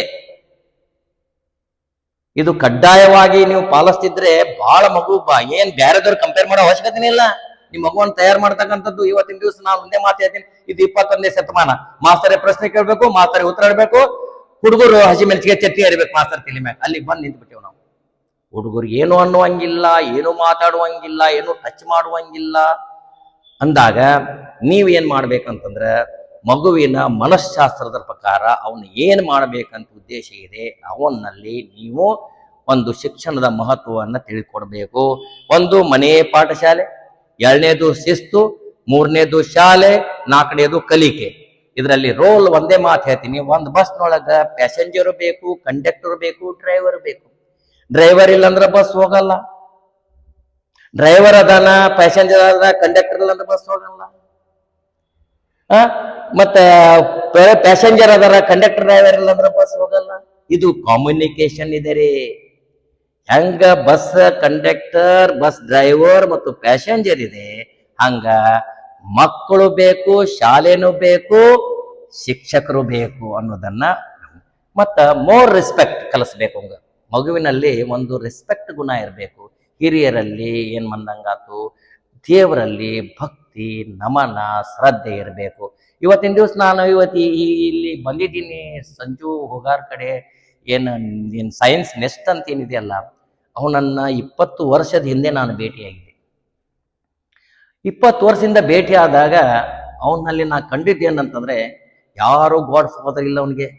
ಇದು ಕಡ್ಡಾಯವಾಗಿ ನೀವು ಪಾಲಿಸ್ತಿದ್ರೆ ಬಹಳ ಮಗು ಏನ್ ಬೇರೆದವ್ರು ಕಂಪೇರ್ ಮಾಡೋ ಅವಶ್ಯಕತೆ ಇಲ್ಲ. ನಿಮ್ ಮಗುವನ್ನು ತಯಾರು ಮಾಡ್ತಕ್ಕಂಥದ್ದು ಇವತ್ತಿನ ದಿವಸ ನಾನು ಒಂದೇ ಮಾತು ಹೇಳ್ತೀನಿ, ಇದು 21ನೇ ಶತಮಾನ. ಮಾಸ್ತರೇ ಪ್ರಶ್ನೆ ಕೇಳ್ಬೇಕು, ಮಾಸ್ತರೇ ಉತ್ತರ ಇಡಬೇಕು, ಹುಡುಗರು ಹಸಿಮೆಣಸಿಗೆ ಚಟ್ನಿ ಅರಿಬೇಕು ಮಾಸ್ತರ್ ತಲೆ ಮ್ಯಾಗ. ಅಲ್ಲಿ ಬಂದು ನಿಂತು ಬಿಟ್ಟೇವ್ ನಾವು. ಹುಡುಗರು ಏನು ಅನ್ನುವಂಗಿಲ್ಲ, ಏನು ಮಾತಾಡುವಂಗಿಲ್ಲ, ಏನು ಟಚ್ ಮಾಡುವಂಗಿಲ್ಲ ಅಂದಾಗ ನೀವ್ ಏನ್ ಮಾಡ್ಬೇಕಂತಂದ್ರ, ಮಗುವಿನ ಮನಃಶಾಸ್ತ್ರದ ಪ್ರಕಾರ ಅವನು ಏನ್ ಮಾಡ್ಬೇಕಂತ ಉದ್ದೇಶ ಇದೆ ಅವನಲ್ಲಿ ನೀವು ಒಂದು ಶಿಕ್ಷಣದ ಮಹತ್ವವನ್ನ ತಿಳಿಕೊಡ್ಬೇಕು. ಒಂದು ಮನೆ ಪಾಠಶಾಲೆ, 2ನೇದು ಶಿಸ್ತು, 3ನೇದು ಶಾಲೆ, 4ನೇದು ಕಲಿಕೆ. ಇದರಲ್ಲಿ ರೋಲ್ ಒಂದೇ ಮಾತು ಹೇಳ್ತೀನಿ, ಒಂದು ಬಸ್ನೊಳಗ ಪ್ಯಾಸೆಂಜರ್ ಬೇಕು, ಕಂಡಕ್ಟರ್ ಬೇಕು, ಡ್ರೈವರ್ ಬೇಕು. ಡ್ರೈವರ್ ಇಲ್ಲಂದ್ರ ಬಸ್ ಹೋಗಲ್ಲ. ಡ್ರೈವರ್ ಅದಾನ, ಪ್ಯಾಸೆಂಜರ್ ಅದ, ಕಂಡಕ್ಟರ್ ಇಲ್ಲ ಅಂದ್ರೆ ಬಸ್ ಹೋಗಲ್ಲ. ಮತ್ತೆ ಪ್ಯಾಸೆಂಜರ್ ಅದರ, ಕಂಡಕ್ಟರ್ ಡ್ರೈವರ್ ಇಲ್ಲ ಅಂದ್ರೆ ಬಸ್ ಹೋಗಲ್ಲ. ಇದು ಕಾಮ್ಯುನಿಕೇಶನ್ ಇದೆ ರೀ. ಹೆಂಗ ಬಸ್ ಕಂಡಕ್ಟರ್, ಬಸ್ ಡ್ರೈವರ್ ಮತ್ತು ಪ್ಯಾಸೆಂಜರ್ ಇದೆ, ಹಂಗ ಮಕ್ಕಳು ಬೇಕು, ಶಾಲೆನೂ ಬೇಕು, ಶಿಕ್ಷಕರು ಬೇಕು ಅನ್ನೋದನ್ನ. ಮತ್ತ ಮೋರ್ ರೆಸ್ಪೆಕ್ಟ್ ಕಲಿಸ್ಬೇಕು. ಮಗುವಿನಲ್ಲಿ ಒಂದು ರೆಸ್ಪೆಕ್ಟ್ ಗುಣ ಇರಬೇಕು. ಹಿರಿಯರಲ್ಲಿ ಏನ್ ಮಂದಂಗಾತು, ದೇವರಲ್ಲಿ ಭಕ್ತಿ, ನಮನ, ಶ್ರದ್ಧೆ ಇರಬೇಕು. ಇವತ್ತಿನ ದಿವಸ ನಾನು ಇಲ್ಲಿ ಬಂದಿದ್ದೀನಿ ಸಂಜು ಹೋಗಾರ್ ಕಡೆ, ಏನ್ ಸೈನ್ಸ್ ನೆಸ್ಟ್ ಅಂತ ಏನಿದೆಯಲ್ಲ, ಅವನನ್ನ 20 ವರ್ಷದ ಹಿಂದೆ ನಾನು ಭೇಟಿಯಾಗಿದೆ. 20 ವರ್ಷದಿಂದ ಭೇಟಿ ಆದಾಗ ಅವನಲ್ಲಿ ನಾ ಕಂಡಿದ್ದೇನಂತಂದ್ರೆ, ಯಾರು ಗಾಡ್ ಫಾದರ್ ಇಲ್ಲ ಅವನಿಗೆ.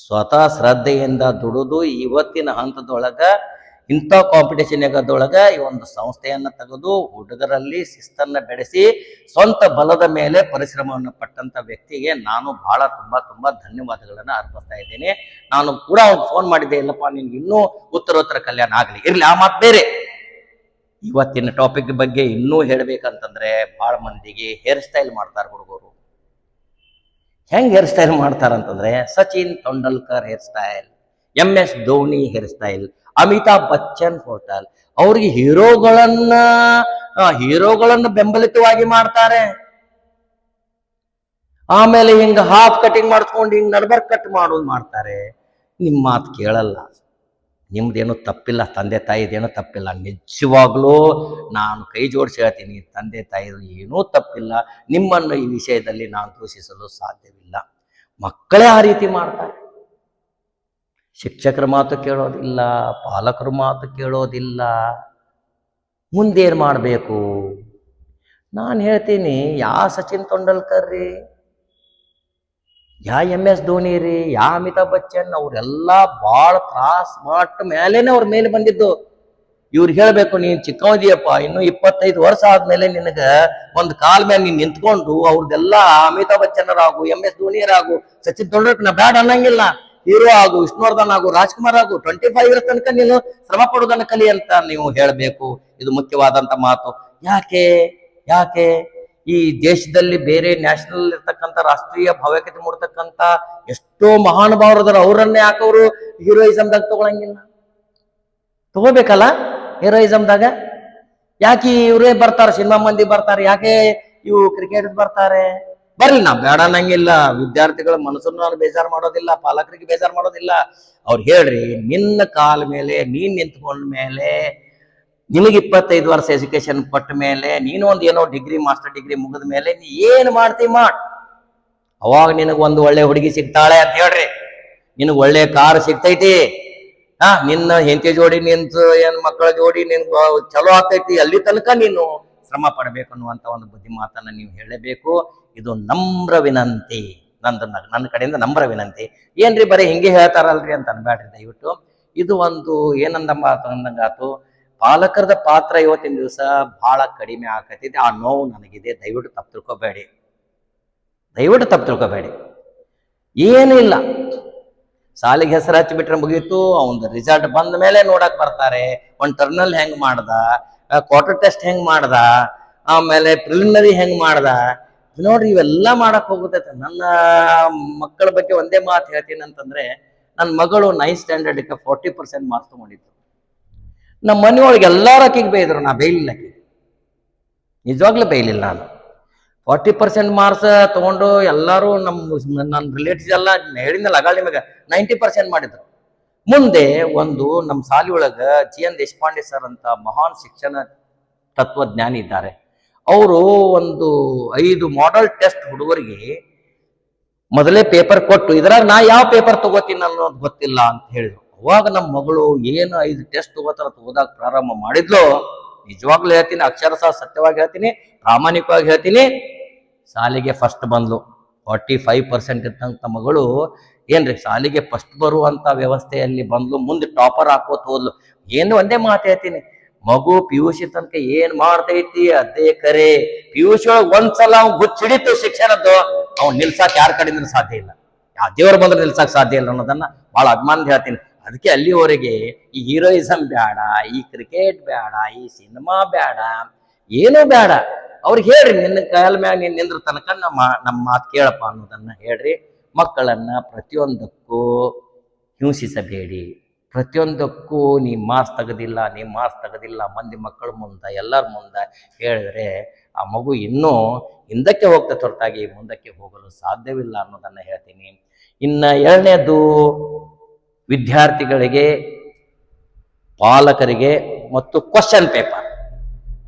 ಸ್ವತಃ ಶ್ರದ್ಧೆಯಿಂದ ದುಡಿದು ಇವತ್ತಿನ ಹಂತದೊಳಗ ಇಂಥ ಕಾಂಪಿಟೇಷನ್ ಆಗದೊಳಗ ಈ ಒಂದು ಸಂಸ್ಥೆಯನ್ನ ತೆಗೆದು ಹುಡುಗರಲ್ಲಿ ಶಿಸ್ತನ್ನ ಬೆಳೆಸಿ ಸ್ವಂತ ಬಲದ ಮೇಲೆ ಪರಿಶ್ರಮವನ್ನು ಪಟ್ಟಂತ ವ್ಯಕ್ತಿಗೆ ನಾನು ಬಹಳ ತುಂಬಾ ಧನ್ಯವಾದಗಳನ್ನ ಅರ್ಪಿಸ್ತಾ ಇದ್ದೇನೆ. ನಾನು ಕೂಡ ಅವ್ನಿಗೆ ಫೋನ್ ಮಾಡಿದ್ದೆ, ಇಲ್ಲಪ್ಪ ನಿನ್ಗೆ ಇನ್ನೂ ಉತ್ತರೋತ್ತರ ಕಲ್ಯಾಣ ಆಗ್ಲಿ. ಇರ್ಲಿ, ಆ ಮಾತು ಬೇರೆ. ಇವತ್ತಿನ ಟಾಪಿಕ್ ಬಗ್ಗೆ ಇನ್ನೂ ಹೇಳ್ಬೇಕಂತಂದ್ರೆ, ಬಹಳ ಮಂದಿಗೆ ಹೇರ್ ಸ್ಟೈಲ್ ಮಾಡ್ತಾರೆ ಹುಡುಗರು. ಹೆಂಗ್ ಹೇರ್ ಸ್ಟೈಲ್ ಮಾಡ್ತಾರಂತಂದ್ರೆ, Sachin Tendulkar hairstyle, MS Dhoni hairstyle, Amitabh Bachchan hotel. ಅವ್ರಿಗೆ ಹೀರೋಗಳನ್ನ ಬೆಂಬಲಿತವಾಗಿ ಮಾಡ್ತಾರೆ. ಆಮೇಲೆ ಹಿಂಗ ಹಾಫ್ ಕಟಿಂಗ್ ಮಾಡಿಸ್ಕೊಂಡು ಹಿಂಗ್ ನಡ್ಬರ್ಕ್ ಕಟ್ ಮಾಡೋದು ಮಾಡ್ತಾರೆ. ನಿಮ್ಮ ಮಾತು ಕೇಳಲ್ಲ. ನಿಮ್ದೇನು ತಪ್ಪಿಲ್ಲ, ತಂದೆ ತಾಯಿದೇನೋ ತಪ್ಪಿಲ್ಲ. ನಿಜವಾಗ್ಲೂ ನಾನು ಕೈ ಜೋಡಿಸಿ ಹೇಳ್ತೀನಿ, ತಂದೆ ತಾಯಿದು ಏನೂ ತಪ್ಪಿಲ್ಲ. ನಿಮ್ಮನ್ನು ಈ ವಿಷಯದಲ್ಲಿ ನಾನು ದೂಷಿಸಲು ಸಾಧ್ಯವಿಲ್ಲ. ಮಕ್ಕಳೇ ಆ ರೀತಿ ಮಾಡ್ತಾರೆ. ಶಿಕ್ಷಕರ ಮಾತು ಕೇಳೋದಿಲ್ಲ, ಪಾಲಕರ ಮಾತು ಕೇಳೋದಿಲ್ಲ. ಮುಂದೇನು ಮಾಡಬೇಕು? ನಾನು ಹೇಳ್ತೀನಿ, ಯಾ ಸಚಿನ್ ತೆಂಡೂಲ್ಕರ್ ರೀ, ಯಾ MS ಧೋನಿ ರೀ, ಯಾ ಅಮಿತಾಬ್ ಬಚ್ಚನ್, ಅವರೆಲ್ಲ ಭಾಳ ತ್ರಾಸ್ ಮಟ್ಟ ಮೇಲೇನೆ ಅವ್ರ ಮೇಲೆ ಬಂದಿದ್ದು. ಇವ್ರಿಗೆ ಹೇಳ್ಬೇಕು, ನೀನ್ ಚಿಕ್ಕವದಿಯಪ್ಪ, ಇನ್ನು 25 ವರ್ಷ ಆದ್ಮೇಲೆ ನಿನಗ ಒಂದು ಕಾಲ ಮೇಲೆ ನೀನ್ ನಿಂತ್ಕೊಂಡು ಅವ್ರದ್ದೆಲ್ಲ ಅಮಿತಾಬ್ ಬಚ್ಚನರಾಗು, MS ಧೋನಿಯರಾಗು, ಸಚಿನ್ ತೆಂಡೂಲ್ಕರ್ ನಾ ಬ್ಯಾಡ್ ಅನ್ನಂಗಿಲ್ಲ, ಹೀರೋ ಆಗು, ವಿಷ್ಣುವರ್ಧನ್ ಆಗು, ರಾಜ್ಕುಮಾರ್ ಆಗು, 25 ಇಯರ್ಸ್ ತನಕ ನೀನು ಶ್ರಮ ಪಡುವುದನ್ನು ಕಲಿ ಅಂತ ನೀವು ಹೇಳಬೇಕು. ಇದು ಮುಖ್ಯವಾದಂತ ಮಾತು. ಯಾಕೆ ಯಾಕೆ ಈ ದೇಶದಲ್ಲಿ ಬೇರೆ ನ್ಯಾಷನಲ್ ಇರ್ತಕ್ಕಂಥ ರಾಷ್ಟ್ರೀಯ ಭಾವೈಕ್ಯತೆ ಮೂಡ್ತಕ್ಕಂಥ ಎಷ್ಟೋ ಮಹಾನುಭಾವರದಾರ, ಅವರನ್ನೇ ಯಾಕೆ ಅವರು ಹೀರೋಯಿಸಮ್ದಾಗ ತಗೊಳಂಗಿಲ್ಲ? ತಗೋಬೇಕಲ್ಲ ಹೀರೋಯಿಸಮ್ದಾಗ. ಯಾಕೆ ಇವರೇ ಬರ್ತಾರೆ, ಸಿನಿಮಾ ಮಂದಿ ಬರ್ತಾರೆ, ಯಾಕೆ ಇವು ಕ್ರಿಕೆಟ್ ಬರ್ತಾರೆ? ಬರ್ಲಿ, ನಾ ಬೇಡ ಅನ್ನಂಗಿಲ್ಲ. ವಿದ್ಯಾರ್ಥಿಗಳ ಮನಸ್ಸನ್ನು ನಾನು ಬೇಜಾರು ಮಾಡೋದಿಲ್ಲ, ಪಾಲಕರಿಗೆ ಬೇಜಾರು ಮಾಡೋದಿಲ್ಲ. ಅವ್ರು ಹೇಳ್ರಿ, ನಿನ್ನ ಕಾಲ ಮೇಲೆ ನೀನ್ ನಿಂತ್ಕೊಂಡ ಮೇಲೆ, ನಿನಗೆ 25 ವರ್ಷ ಎಜುಕೇಶನ್ ಕೊಟ್ಟ ಮೇಲೆ, ನೀನು ಒಂದು ಏನೋ ಡಿಗ್ರಿ ಮಾಸ್ಟರ್ ಡಿಗ್ರಿ ಮುಗಿದ ಮೇಲೆ ನೀ ಏನ್ ಮಾಡ್ತಿ ಮಾಡ್. ಅವಾಗ ನಿನಗೆ ಒಂದು ಒಳ್ಳೆ ಹುಡುಗಿ ಸಿಗ್ತಾಳೆ ಅಂತ ಹೇಳ್ರಿ, ನಿನಗೆ ಒಳ್ಳೆ ಕಾರ್ ಸಿಗ್ತೈತಿ, ನಿನ್ನ ಹೆಂಡತಿ ಜೋಡಿ ನಿಂತು ಏನ್ ಮಕ್ಕಳ ಜೋಡಿ ನಿನ್ ಚಲೋ ಆಗ್ತೈತಿ. ಅಲ್ಲಿ ತನಕ ನೀನು ಶ್ರಮ ಪಡಬೇಕು ಅನ್ನುವಂತ ಒಂದು ಬುದ್ಧಿ ಮಾತನ್ನ ನೀವು ಹೇಳಬೇಕು. ಇದು ನಮ್ರ ವಿನಂತಿ, ನನ್ನ ಕಡೆಯಿಂದ ನಮ್ರ ವಿನಂತಿ. ಏನ್ರಿ ಬರೀ ಹಿಂಗೆ ಹೇಳ್ತಾರಲ್ರಿ ಅಂತ ಅನ್ಬೇಡ್ರಿ ದಯವಿಟ್ಟು. ಇದು ಒಂದು ಅಂದಂಗಾತು. ಪಾಲಕರದ ಪಾತ್ರ ಇವತ್ತಿನ ದಿವಸ ಬಹಳ ಕಡಿಮೆ ಆಗತ್ತಿದೆ. ಆ ನೋವು ನನಗಿದೆ. ದಯವಿಟ್ಟು ತಪ್ಪು ತಿಳ್ಕೊಬೇಡಿ, ದಯವಿಟ್ಟು ತಪ್ಪು ತಿಳ್ಕೊಬೇಡಿ. ಏನೂ ಇಲ್ಲ, ಸಾಲಿಗೆ ಹೆಸರು ಹಚ್ಚಿಬಿಟ್ರೆ ಮುಗೀತು. ಅವನ ರಿಸಲ್ಟ್ ಬಂದ ಮೇಲೆ ನೋಡಕ್ ಬರ್ತಾರೆ, ಒಂದು ಟರ್ನಲ್ ಹೆಂಗ್ ಮಾಡ್ದ, ಕ್ವಾರ್ಟರ್ ಟೆಸ್ಟ್ ಹೆಂಗ್ ಮಾಡ್ದ, ಆಮೇಲೆ ಪ್ರಿಲಿಮಿನರಿ ಹೆಂಗ್ ಮಾಡ್ದ. ನೋಡ್ರಿ, ಇವೆಲ್ಲ ಮಾಡಕ್ ಹೋಗುತ್ತೆ. ನನ್ನ ಮಕ್ಕಳ ಬಗ್ಗೆ ಒಂದೇ ಮಾತು ಹೇಳ್ತೀನಿ ಅಂತಂದ್ರೆ, ನನ್ನ ಮಗಳು 9th ಸ್ಟ್ಯಾಂಡರ್ಡ್ಗೆ 40% ಮಾರ್ಕ್ಸ್ ತಗೊಂಡಿದ್ದು. ನಮ್ಮ ಮನೆಯೊಳಗೆ ಎಲ್ಲಾರು ಆಕಿಗೆ ಬೈದ್ರು, ನಾ ಬೈಲಿಲ್ಲ ಆಕಿಗೆ, ನಿಜವಾಗ್ಲೂ ಬೈಲಿಲ್ಲ ನಾನು. 40% ಮಾರ್ಕ್ಸ್ ತಗೊಂಡು ಎಲ್ಲಾರು ನನ್ನ ರಿಲೇಟಿವ್ಸ್ ಎಲ್ಲ ಹೇಳಿದ್ನಲ್ಲ ಆಗ ನಿಮಗೆ 90% ಮಾಡಿದ್ರು. ಮುಂದೆ ಒಂದು ನಮ್ಮ ಸಾಲಿ ಒಳಗ GN ದೇಶಪಾಂಡೆ ಸರ್ ಅಂತ ಮಹಾನ್ ಶಿಕ್ಷಣ ತತ್ವಜ್ಞಾನಿ ಇದ್ದಾರೆ. ಅವರು ಒಂದು 5 ಮಾಡೆಲ್ ಟೆಸ್ಟ್ ಹುಡುಗರಿಗೆ ಮೊದಲೇ ಪೇಪರ್ ಕೊಟ್ಟು, ಇದ್ರಾಗ ನಾ ಯಾವ ಪೇಪರ್ ತಗೋತೀನಿ ಅನ್ನೋದು ಗೊತ್ತಿಲ್ಲ ಅಂತ ಹೇಳಿದ್ರು. ಅವಾಗ ನಮ್ಮ ಮಗಳು ಏನು 5 ಟೆಸ್ಟ್ ತಗೋತಾರ ಓದಾಕ ಪ್ರಾರಂಭ ಮಾಡಿದ್ಲು. ನಿಜವಾಗ್ಲೂ ಹೇಳ್ತೀನಿ, ಅಕ್ಷರಶಃ ಸತ್ಯವಾಗಿ ಹೇಳ್ತೀನಿ, ಪ್ರಾಮಾಣಿಕವಾಗಿ ಹೇಳ್ತೀನಿ, ಸಾಲಿಗೆ ಫಸ್ಟ್ ಬಂದ್ಲು. 45% ಇದ್ದಂತ ಮಗಳು ಏನ್ರಿ ಸಾಲಿಗೆ ಫಸ್ಟ್ ಬರುವಂತ ವ್ಯವಸ್ಥೆಯಲ್ಲಿ ಬಂದ್ಲು. ಮುಂದೆ ಟಾಪರ್ ಹಾಕೋತ್ ಹೋದ್ಲು. ಏನು ಒಂದೇ ಮಾತು ಹೇಳ್ತೀನಿ, ಮಗು PUC ತನಕ ಏನ್ ಮಾಡ್ತೈತಿ ಅದೇ ಕರೆ. PUC ಒಳಗೆ ಒಂದ್ಸಲ ಅವ್ನು ಗುಚ್ಚಿಡಿತು ಶಿಕ್ಷಣದ್ದು, ಅವ್ನು ನಿಲ್ಸಾಕ್ ಯಾರ ಕಡೆಯಿಂದ ಸಾಧ್ಯ ಇಲ್ಲ, ಯಾವ ದೇವರು ಬಂದ್ರೆ ನಿಲ್ಸಾಕ್ ಸಾಧ್ಯ ಇಲ್ಲ ಅನ್ನೋದನ್ನ ಬಹಳ ಅಭಿಮಾನ ಹೇಳ್ತೀನಿ. ಅದಕ್ಕೆ ಅಲ್ಲಿವರೆಗೆ ಈ ಹೀರೋಯಿಸಮ್ ಬೇಡ, ಈ ಕ್ರಿಕೆಟ್ ಬೇಡ, ಈ ಸಿನಿಮಾ ಬೇಡ, ಏನೂ ಬೇಡ. ಅವ್ರಿಗೆ ಹೇಳ್ರಿ, ನಿನ್ನ ಕಾಲ ಮ್ಯಾಗ ನೀನ್ ನಿಂದ್ರ ತನಕ ನಮ್ಮ ಮಾತು ಕೇಳಪ್ಪ ಅನ್ನೋದನ್ನ ಹೇಳ್ರಿ. ಮಕ್ಕಳನ್ನ ಪ್ರತಿಯೊಂದಕ್ಕೂ ಹಿಂಸಿಸಬೇಡಿ. ಪ್ರತಿಯೊಂದಕ್ಕೂ ನೀ ಮಾರ್ಕ್ಸ್ ತೆಗೆದಿಲ್ಲ ಮಂದಿ ಮಕ್ಕಳ ಮುಂದೆ ಎಲ್ಲರ ಮುಂದೆ ಹೇಳಿದ್ರೆ ಆ ಮಗು ಇನ್ನೂ ಹಿಂದಕ್ಕೆ ಹೋಗ್ತಾ ಹೊರತಾಗಿ ಮುಂದಕ್ಕೆ ಹೋಗಲು ಸಾಧ್ಯವಿಲ್ಲ ಅನ್ನೋದನ್ನ ಹೇಳ್ತೀನಿ. ಇನ್ನ ಎರಡನೇದು, ವಿದ್ಯಾರ್ಥಿಗಳಿಗೆ, ಪಾಲಕರಿಗೆ ಮತ್ತು ಕ್ವಶನ್ ಪೇಪರ್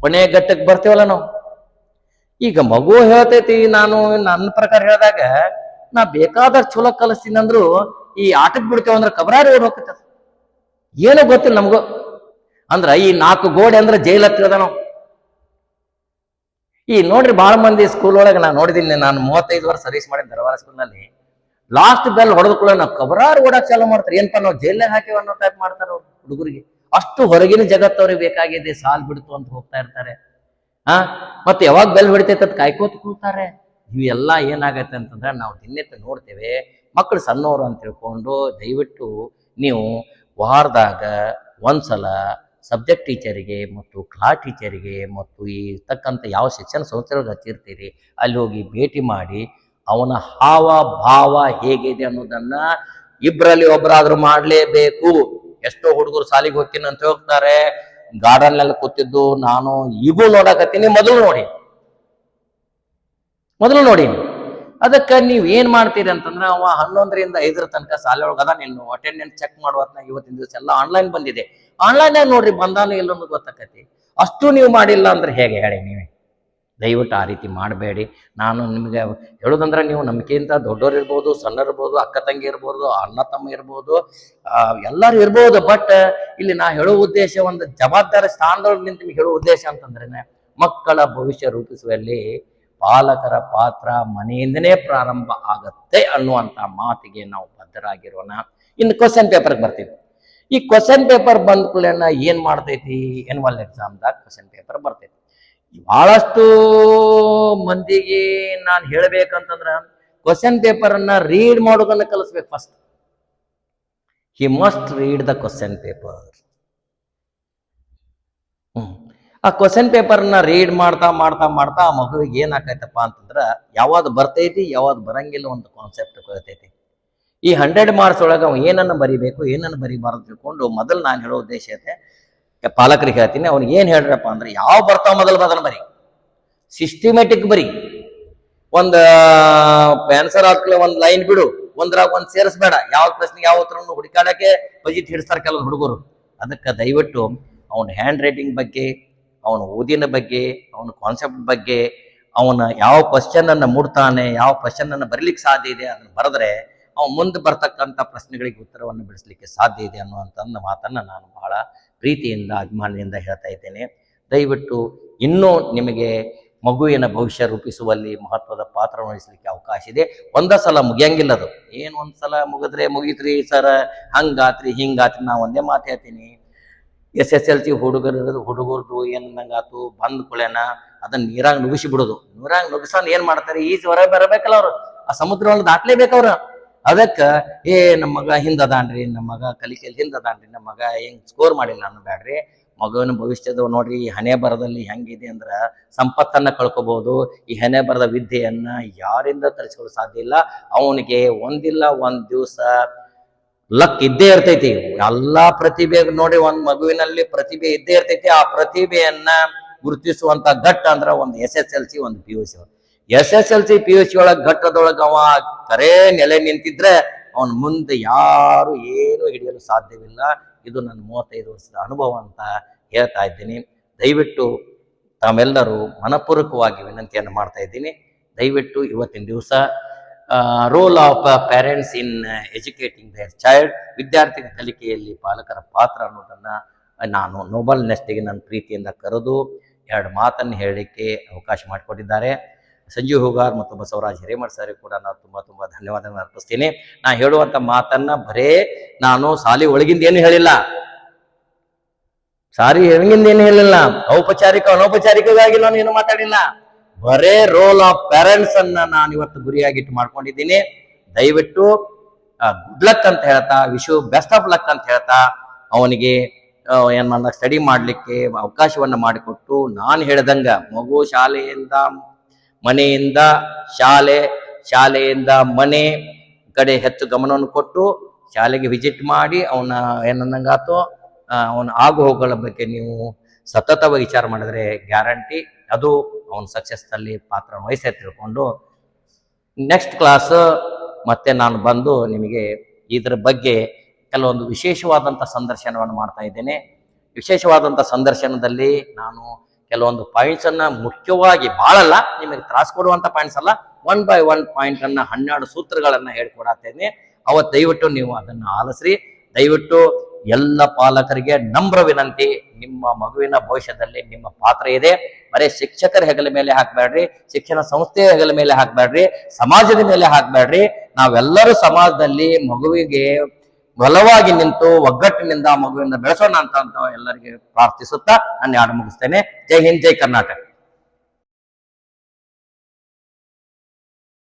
ಕೊನೆಯ ಘಟ್ಟಕ್ಕೆ ಬರ್ತೀವಲ್ಲ ನಾವು. ಈಗ ಮಗು ಹೇಳ್ತೈತಿ, ನಾನು ನನ್ನ ಪ್ರಕಾರ ಹೇಳಿದಾಗ ನಾ ಬೇಕಾದಷ್ಟು ಚಲೋ ಕಲಿಸ್ತೀನಿ ಅಂದ್ರು ಈ ಆಟಕ್ಕೆ ಬಿಡ್ತೇವೆ ಅಂದ್ರೆ ಕಬರಾರಿ ಓಡ್ ಹೋಗ್ತೈತೆ. ಏನೋ ಗೊತ್ತಿಲ್ಲ ನಮಗೂ. ಅಂದ್ರ ಈ 4 ಗೋಡೆ ಅಂದ್ರೆ ಜೈಲ್ ಹತ್ತಿರದ ನಾವು. ಈ ನೋಡ್ರಿ, ಬಹಳ ಮಂದಿ ಸ್ಕೂಲ್ ಒಳಗೆ ನಾನು ನೋಡಿದ್ದೀನಿ, ನಾನು 35 ವರ್ಷ ಸರ್ವಿಸ್ ಮಾಡಿದ ಧಾರವಾಡ ಸ್ಕೂಲ್ನಲ್ಲಿ. ಲಾಸ್ಟ್ ಬೆಲ್ ಹೊಡೆದ್ಕೊಳ್ಳೋ ನಾವು ಕಬರಾರು ಓಡಾಕ್ ಚಾಲೂ ಮಾಡ್ತಾರೆ. ಏನಪ್ಪ ನಾವು ಜೈಲ್ನಾಗ ಹಾಕಿವ ಅನ್ನೋ ಟೈಪ್ ಮಾಡ್ತಾರೆ ಅವ್ರು ಹುಡುಗರಿಗೆ. ಅಷ್ಟು ಹೊರಗಿನ ಜಗತ್ತವ್ರಿಗೆ ಬೇಕಾಗಿದೆ, ಸಾಲ್ ಬಿಡ್ತು ಅಂತ ಹೋಗ್ತಾ ಇರ್ತಾರೆ. ಮತ್ತೆ ಯಾವಾಗ ಬೆಲ್ ಹೊಡಿತೈತೆ ಅಂತ ಕಾಯ್ಕೋತ ಕೂತಾರೆ. ಇವೆಲ್ಲ ಏನಾಗತ್ತೆ ಅಂತಂದ್ರೆ ನಾವು ದಿನನಿತ್ಯ ನೋಡ್ತೇವೆ. ಮಕ್ಕಳು ಸಣ್ಣವರು ಅಂತ ತಿಳ್ಕೊಂಡು ದಯವಿಟ್ಟು ನೀವು ವಾರದಾಗ ಒಂದ್ಸಲ ಸಬ್ಜೆಕ್ಟ್ ಟೀಚರಿಗೆ ಮತ್ತು ಕ್ಲಾಸ್ ಟೀಚರಿಗೆ ಮತ್ತು ಈ ತಕ್ಕಂಥ ಯಾವ ಶಿಕ್ಷಣ ಸಂಸ್ಥೆಗಳಿಗೆ ಹಚ್ಚಿರ್ತೀರಿ ಅಲ್ಲಿ ಹೋಗಿ ಭೇಟಿ ಮಾಡಿ ಅವನ ಹಾವ ಭಾವ ಹೇಗಿದೆ ಅನ್ನೋದನ್ನ ಇಬ್ಬರಲ್ಲಿ ಒಬ್ಬರಾದ್ರೂ ಮಾಡಲೇಬೇಕು. ಎಷ್ಟೋ ಹುಡುಗರು ಸಾಲಿಗೆ ಹೋಗ್ತೀನಿ ಅಂತ ಹೋಗ್ತಾರೆ, ಗಾರ್ಡನ್ ನಲ್ಲಿ ಕೂತಿದ್ದು ನಾನು ಈಗೂ ನೋಡಕತ್ತೀನಿ. ಮೊದಲು ನೋಡಿ ಅದಕ್ಕೆ ನೀವ್ ಏನ್ ಮಾಡ್ತೀರಿ ಅಂತಂದ್ರೆ ಅವ 11ರಿಂದ 5 ತನಕ ಶಾಲೆ ಒಳಗೆ ಅದ ನೀನು ಅಟೆಂಡೆನ್ಸ್ ಚೆಕ್ ಮಾಡುವತ್ನಾಗ ಇವತ್ತಿನ ದಿವಸ ಎಲ್ಲ ಆನ್ಲೈನ್ ಬಂದಿದೆ. ಆನ್ಲೈನ್ ನೋಡ್ರಿ ಬಂದಾನು ಎಲ್ಲೊಂದು ಗೊತ್ತಾಕತಿ. ಅಷ್ಟು ನೀವು ಮಾಡಿಲ್ಲ ಅಂದ್ರೆ ಹೇಗೆ ಹೇಳಿ ನೀವೇ? ದಯವಿಟ್ಟು ಆ ರೀತಿ ಮಾಡಬೇಡಿ. ನಾನು ನಿಮಗೆ ಹೇಳೋದಂದ್ರೆ ನೀವು ನಮ್ಗಿಂತ ದೊಡ್ಡವ್ರು ಇರ್ಬೋದು, ಸಣ್ಣರು ಇರ್ಬೋದು, ಅಕ್ಕ ತಂಗಿ ಇರ್ಬೋದು, ಅಣ್ಣ ತಮ್ಮ ಇರ್ಬೋದು, ಎಲ್ಲರೂ ಇರ್ಬೋದು. ಬಟ್ ಇಲ್ಲಿ ನಾ ಹೇಳೋ ಉದ್ದೇಶ ಒಂದು ಜವಾಬ್ದಾರಿ ಸ್ಥಾನದೊಳಗೆ ನಿಂತು ನಿಮ್ಗೆ ಹೇಳೋ ಉದ್ದೇಶ ಅಂತಂದ್ರೆ ಮಕ್ಕಳ ಭವಿಷ್ಯ ರೂಪಿಸುವಲ್ಲಿ ಪಾಲಕರ ಪಾತ್ರ ಮನೆಯಿಂದನೇ ಪ್ರಾರಂಭ ಆಗತ್ತೆ ಅನ್ನುವಂಥ ಮಾತಿಗೆ ನಾವು ಬದ್ಧರಾಗಿರೋಣ. ಇನ್ನು ಕ್ವಶನ್ ಪೇಪರ್ಗೆ ಬರ್ತೀವಿ. ಈ ಕ್ವಶನ್ ಪೇಪರ್ ಬಂದ ಕೂಡಲೇ ಏನ್ ಮಾಡ್ತೈತಿ, ಎನ್ಯುವಲ್ ಎಕ್ಸಾಮ್ದಾಗ ಕ್ವಶನ್ ಪೇಪರ್ ಬರ್ತೈತಿ. ಬಹಳಷ್ಟು ಮಂದಿಗೆ ನಾನು ಹೇಳ್ಬೇಕಂತಂದ್ರ ಕ್ವಶನ್ ಪೇಪರ್ ಅನ್ನ ರೀಡ್ ಮಾಡೋದನ್ನ ಕಲಿಸ್ಬೇಕು. First he must read the question paper. ಆ ಕ್ವಶನ್ ಪೇಪರ್ನ ರೀಡ್ ಮಾಡ್ತಾ ಮಾಡ್ತಾ ಮಾಡ್ತಾ ಆ ಮಗುವಿಗೆ ಏನಾಕೈತಪ್ಪ ಅಂತಂದ್ರ ಯಾವ್ದು ಬರ್ತೈತಿ ಯಾವ್ದು ಬರಂಗಿಲ್ಲ ಒಂದು ಕಾನ್ಸೆಪ್ಟ್ ಗೊತ್ತೈತಿ. ಈ 100 ಮಾರ್ಕ್ಸ್ ಒಳಗೆ ಅವ ಏನನ್ನ ಬರಿಬೇಕು ಏನನ್ನ ಬರಿಬಾರ್ದು ತಿಳ್ಕೊಂಡು ಮೊದಲು ನಾನು ಹೇಳೋ ಉದ್ದೇಶ ಐತೆ ಪಾಲಕರಿಗೆ ಹೇಳ್ತೀನಿ. ಅವ್ನಿಗೆ ಏನ್ ಹೇಳ್ರಪ್ಪ ಅಂದ್ರೆ ಯಾವ ಬರ್ತಾವ ಮೊದಲು ಬರಿ, ಸಿಸ್ಟಮೆಟಿಕ್ ಬರಿ. ಒಂದು ಆನ್ಸರ್ ಆದ್ಮೇಲೆ ಒಂದು ಲೈನ್ ಬಿಡು, ಒಂದ್ರಾಗ ಒಂದ್ ಸೇರಿಸ್ಬೇಡ. ಯಾವ ಪ್ರಶ್ನೆಗೆ ಯಾವ ಉತ್ತರವನ್ನು ಹುಡುಕಾಡಕ್ಕೆ ಬಜಿಟ್ ಹಿಡಿಸ್ತಾರೆ ಕೆಲವು ಹುಡುಗರು. ಅದಕ್ಕೆ ದಯವಿಟ್ಟು ಅವನ ಹ್ಯಾಂಡ್ ರೈಟಿಂಗ್ ಬಗ್ಗೆ, ಅವನ ಓದಿನ ಬಗ್ಗೆ, ಅವನ ಕಾನ್ಸೆಪ್ಟ್ ಬಗ್ಗೆ, ಅವನ ಯಾವ ಕ್ವಶನ್ ಅನ್ನ ಮುಡ್ತಾನೆ, ಯಾವ ಕ್ವಶನ್ ಅನ್ನ ಬರೀಲಿಕ್ಕೆ ಸಾಧ್ಯ ಇದೆ ಅದನ್ನ ಬರೆದ್ರೆ ಅವನು ಮುಂದೆ ಬರ್ತಕ್ಕಂಥ ಪ್ರಶ್ನೆಗಳಿಗೆ ಉತ್ತರವನ್ನು ಬಿಡಿಸ್ಲಿಕ್ಕೆ ಸಾಧ್ಯ ಇದೆ ಅನ್ನುವಂಥ ಮಾತನ್ನ ನಾನು ಬಹಳ ಪ್ರೀತಿಯಿಂದ ಅಭಿಮಾನದಿಂದ ಹೇಳ್ತಾ ಇದ್ದೇನೆ. ದಯವಿಟ್ಟು ಇನ್ನೂ ನಿಮಗೆ ಮಗುವಿನ ಭವಿಷ್ಯ ರೂಪಿಸುವಲ್ಲಿ ಮಹತ್ವದ ಪಾತ್ರ ವಹಿಸಲಿಕ್ಕೆ ಅವಕಾಶ ಇದೆ. ಒಂದೇ ಸಲ ಮುಗಿಯಂಗಿಲ್ಲ ಅದು. ಏನು ಒಂದ್ಸಲ ಮುಗಿದ್ರೆ ಮುಗಿತ್ರಿ ಸರ್, ಹಂಗಾತ್ರಿ ಹಿಂಗಾತ್ರಿ. ನಾ ಒಂದೇ ಮಾತು ಹೇಳ್ತೀನಿ, SSLC ಹುಡುಗರದು ಏನಂಗಾತು ಬಂದ್ ಕುಳೆನ ಅದನ್ನ ನೀರಾಗ ನುಗ್ಗಿಸಿ ಬಿಡೋದು. ನೀರಾಗ ನುಗ್ಗಿಸೋನ್ ಏನ್ ಮಾಡ್ತಾರೆ, ಈಜು ಹೊರ ಬರಬೇಕಲ್ಲ ಅವ್ರು, ಆ ಸಮುದ್ರವನ್ನು ದಾಟ್ಲೇಬೇಕವ್ರು. ಅದಕ್ಕ ನಮ್ಮ ಮಗ ಹಿಂದದಾನ್ರಿ, ನಮ್ಮ ಮಗ ಕಲಿಕೆಯಲ್ಲಿ ಹಿಂದದಾನ್ರಿ, ನಮ್ಮ ಮಗ ಹೆಂಗ್ ಸ್ಕೋರ್ ಮಾಡಿಲ್ಲ ಅನ್ನಬೇಡ್ರಿ. ಮಗುವಿನ ಭವಿಷ್ಯದ ನೋಡ್ರಿ, ಈ ಹಣೆ ಬರದಲ್ಲಿ ಹೆಂಗಿದೆ ಅಂದ್ರ ಸಂಪತ್ತನ್ನ ಕಳ್ಕೊಬಹುದು. ಈ ಹಣೆ ಬರದ ವಿದ್ಯೆಯನ್ನ ಯಾರಿಂದ ಕಲಿಸ್ಕೊಳ್ಳೋ ಸಾಧ್ಯ ಇಲ್ಲ. ಅವನಿಗೆ ಒಂದಿಲ್ಲ ಒಂದ್ ದಿವಸ ಲಕ್ ಇದ್ದೇ ಇರ್ತೈತಿ. ಎಲ್ಲಾ ಪ್ರತಿಭೆ ನೋಡಿ, ಒಂದ್ ಮಗುವಿನಲ್ಲಿ ಪ್ರತಿಭೆ ಇದ್ದೇ ಇರ್ತೈತಿ. ಆ ಪ್ರತಿಭೆಯನ್ನ ಗುರುತಿಸುವಂತ ಘಟ್ಟ ಅಂದ್ರ ಒಂದು SSLC, ಒಂದು PUC. SSLC PUC ಒಳಗ ಘಟ್ಟದೊಳಗ ಅವ ಕರೇ ನೆಲೆ ನಿಂತಿದ್ರೆ ಅವನ ಮುಂದೆ ಯಾರು ಏನು ಹಿಡಿಯಲು ಸಾಧ್ಯವಿಲ್ಲ. ಇದು ನನ್ನ 35 ವರ್ಷದ ಅನುಭವ ಅಂತ ಹೇಳ್ತಾ ಇದ್ದೀನಿ. ದಯವಿಟ್ಟು ತಾವೆಲ್ಲರೂ ಮನಪೂರ್ವಕವಾಗಿ ವಿನಂತಿಯನ್ನು ಮಾಡ್ತಾ ಇದ್ದೀನಿ. ದಯವಿಟ್ಟು ಇವತ್ತಿನ ದಿವಸ role of parents in educating their child, ವಿದ್ಯಾರ್ಥಿಗಳ ಕಲಿಕೆಯಲ್ಲಿ ಪಾಲಕರ ಪಾತ್ರ ಅನ್ನೋದನ್ನ ನಾನು ನೋಬಲ್ ನೆಸ್ಟಿಗೆ ನನ್ನ ಪ್ರೀತಿಯಿಂದ ಕರೆದು 2 ಮಾತನ್ನು ಹೇಳಲಿಕ್ಕೆ ಅವಕಾಶ ಮಾಡಿಕೊಟ್ಟಿದ್ದಾರೆ. ಸಂಜೀವ್ ಹೂಗಾರ್ ಮತ್ತು ಬಸವರಾಜ್ ಹಿರೇಮಠ ಸರ್ ಕೂಡ ನಾನು ತುಂಬಾ ಧನ್ಯವಾದಗಳನ್ನು ಅರ್ಪಿಸ್ತೀನಿ. ನಾ ಹೇಳುವಂತ ಮಾತನ್ನ ಬರೇ ನಾನು ಸಾಲಿ ಒಳಗಿಂದ ಏನು ಹೇಳಿಲ್ಲ, ಸಾರಿ ಹೆಂಗಿಂದ ಏನು ಹೇಳಿಲ್ಲ, ಔಪಚಾರಿಕ ಅನೌಪಚಾರಿಕವಾಗಿ ನಾನು ಏನು ಮಾತಾಡಿಲ್ಲ. ಬರೇ ರೋಲ್ ಆಫ್ ಪೇರೆಂಟ್ಸ್ ಅನ್ನ ನಾನು ಇವತ್ತು ಗುರಿಯಾಗಿಟ್ಟು ಮಾಡ್ಕೊಂಡಿದ್ದೀನಿ. ದಯವಿಟ್ಟು ಗುಡ್ ಲಕ್ ಅಂತ ಹೇಳ್ತಾ, wish you best of luck ಅಂತ ಹೇಳ್ತಾ, ಅವನಿಗೆ ನನ್ನ ಸ್ಟಡಿ ಮಾಡ್ಲಿಕ್ಕೆ ಅವಕಾಶವನ್ನ ಮಾಡಿಕೊಟ್ಟು, ನಾನು ಹೇಳ್ದಂಗ ಮಗು ಶಾಲೆಯಿಂದ ಮನೆಯಿಂದ ಶಾಲೆ, ಶಾಲೆಯಿಂದ ಮನೆ ಕಡೆ ಹೆಚ್ಚು ಗಮನವನ್ನು ಕೊಟ್ಟು ಶಾಲೆಗೆ ವಿಸಿಟ್ ಮಾಡಿ ಅವನ ಏನಂದಂಗಾತೋ ಅವನ ಆಗು ಹೋಗುಗಳ ಬಗ್ಗೆ ನೀವು ಸತತವಾಗಿ ವಿಚಾರ ಮಾಡಿದ್ರೆ ಗ್ಯಾರಂಟಿ ಅದು ಅವನ ಸಕ್ಸಸ್ನಲ್ಲಿ ಪಾತ್ರ ವಹಿಸೇ ತಿಳ್ಕೊಂಡು ನೆಕ್ಸ್ಟ್ ಕ್ಲಾಸ್ ಮತ್ತೆ ನಾನು ಬಂದು ನಿಮಗೆ ಇದರ ಬಗ್ಗೆ ಕೆಲವೊಂದು ವಿಶೇಷವಾದಂಥ ಸಂದರ್ಶನವನ್ನು ಮಾಡ್ತಾ ಇದ್ದೇನೆ. ವಿಶೇಷವಾದಂಥ ಸಂದರ್ಶನದಲ್ಲಿ ನಾನು ಕೆಲವೊಂದು ಪಾಯಿಂಟ್ಸ್ ಅನ್ನ ಮುಖ್ಯವಾಗಿ ಬಹಳಲ್ಲ, ನಿಮಗೆ ತ್ರಾಸ ಕೊಡುವಂತ ಪಾಯಿಂಟ್ಸ್ ಅಲ್ಲ, 1 by 1 ಪಾಯಿಂಟ್ ಅನ್ನ 12 ಸೂತ್ರಗಳನ್ನ ಹೇಳ್ಕೊಡತ್ತೇನೆ. ಅವತ್ತು ದಯವಿಟ್ಟು ನೀವು ಅದನ್ನ ಆಲಿಸ್ರಿ. ದಯವಿಟ್ಟು ಎಲ್ಲ ಪಾಲಕರಿಗೆ ನಮ್ರ ವಿನಂತಿ, ನಿಮ್ಮ ಮಗುವಿನ ಭವಿಷ್ಯದಲ್ಲಿ ನಿಮ್ಮ ಪಾತ್ರ ಇದೆ. ಬರೀ ಶಿಕ್ಷಕರ ಹೆಗಲ ಮೇಲೆ ಹಾಕ್ಬೇಡ್ರಿ, ಶಿಕ್ಷಣ ಸಂಸ್ಥೆಯ ಹೆಗಲ ಮೇಲೆ ಹಾಕ್ಬೇಡ್ರಿ, ಸಮಾಜದ ಮೇಲೆ ಹಾಕ್ಬೇಡ್ರಿ. ನಾವೆಲ್ಲರೂ ಸಮಾಜದಲ್ಲಿ ಮಗುವಿಗೆ ಬಲವಾಗಿ ನಿಂತು ಒಗ್ಗಟ್ಟಿನಿಂದ ಮಗುವಿನ ಬೆಳೆಸೋಣ ಅಂತ ಎಲ್ಲರಿಗೆ ಪ್ರಾರ್ಥಿಸುತ್ತಾ ನಾನು ಯಾರು ಮುಗಿಸ್ತೇನೆ. ಜೈ ಹಿಂದ್, ಜೈ ಕರ್ನಾಟಕ.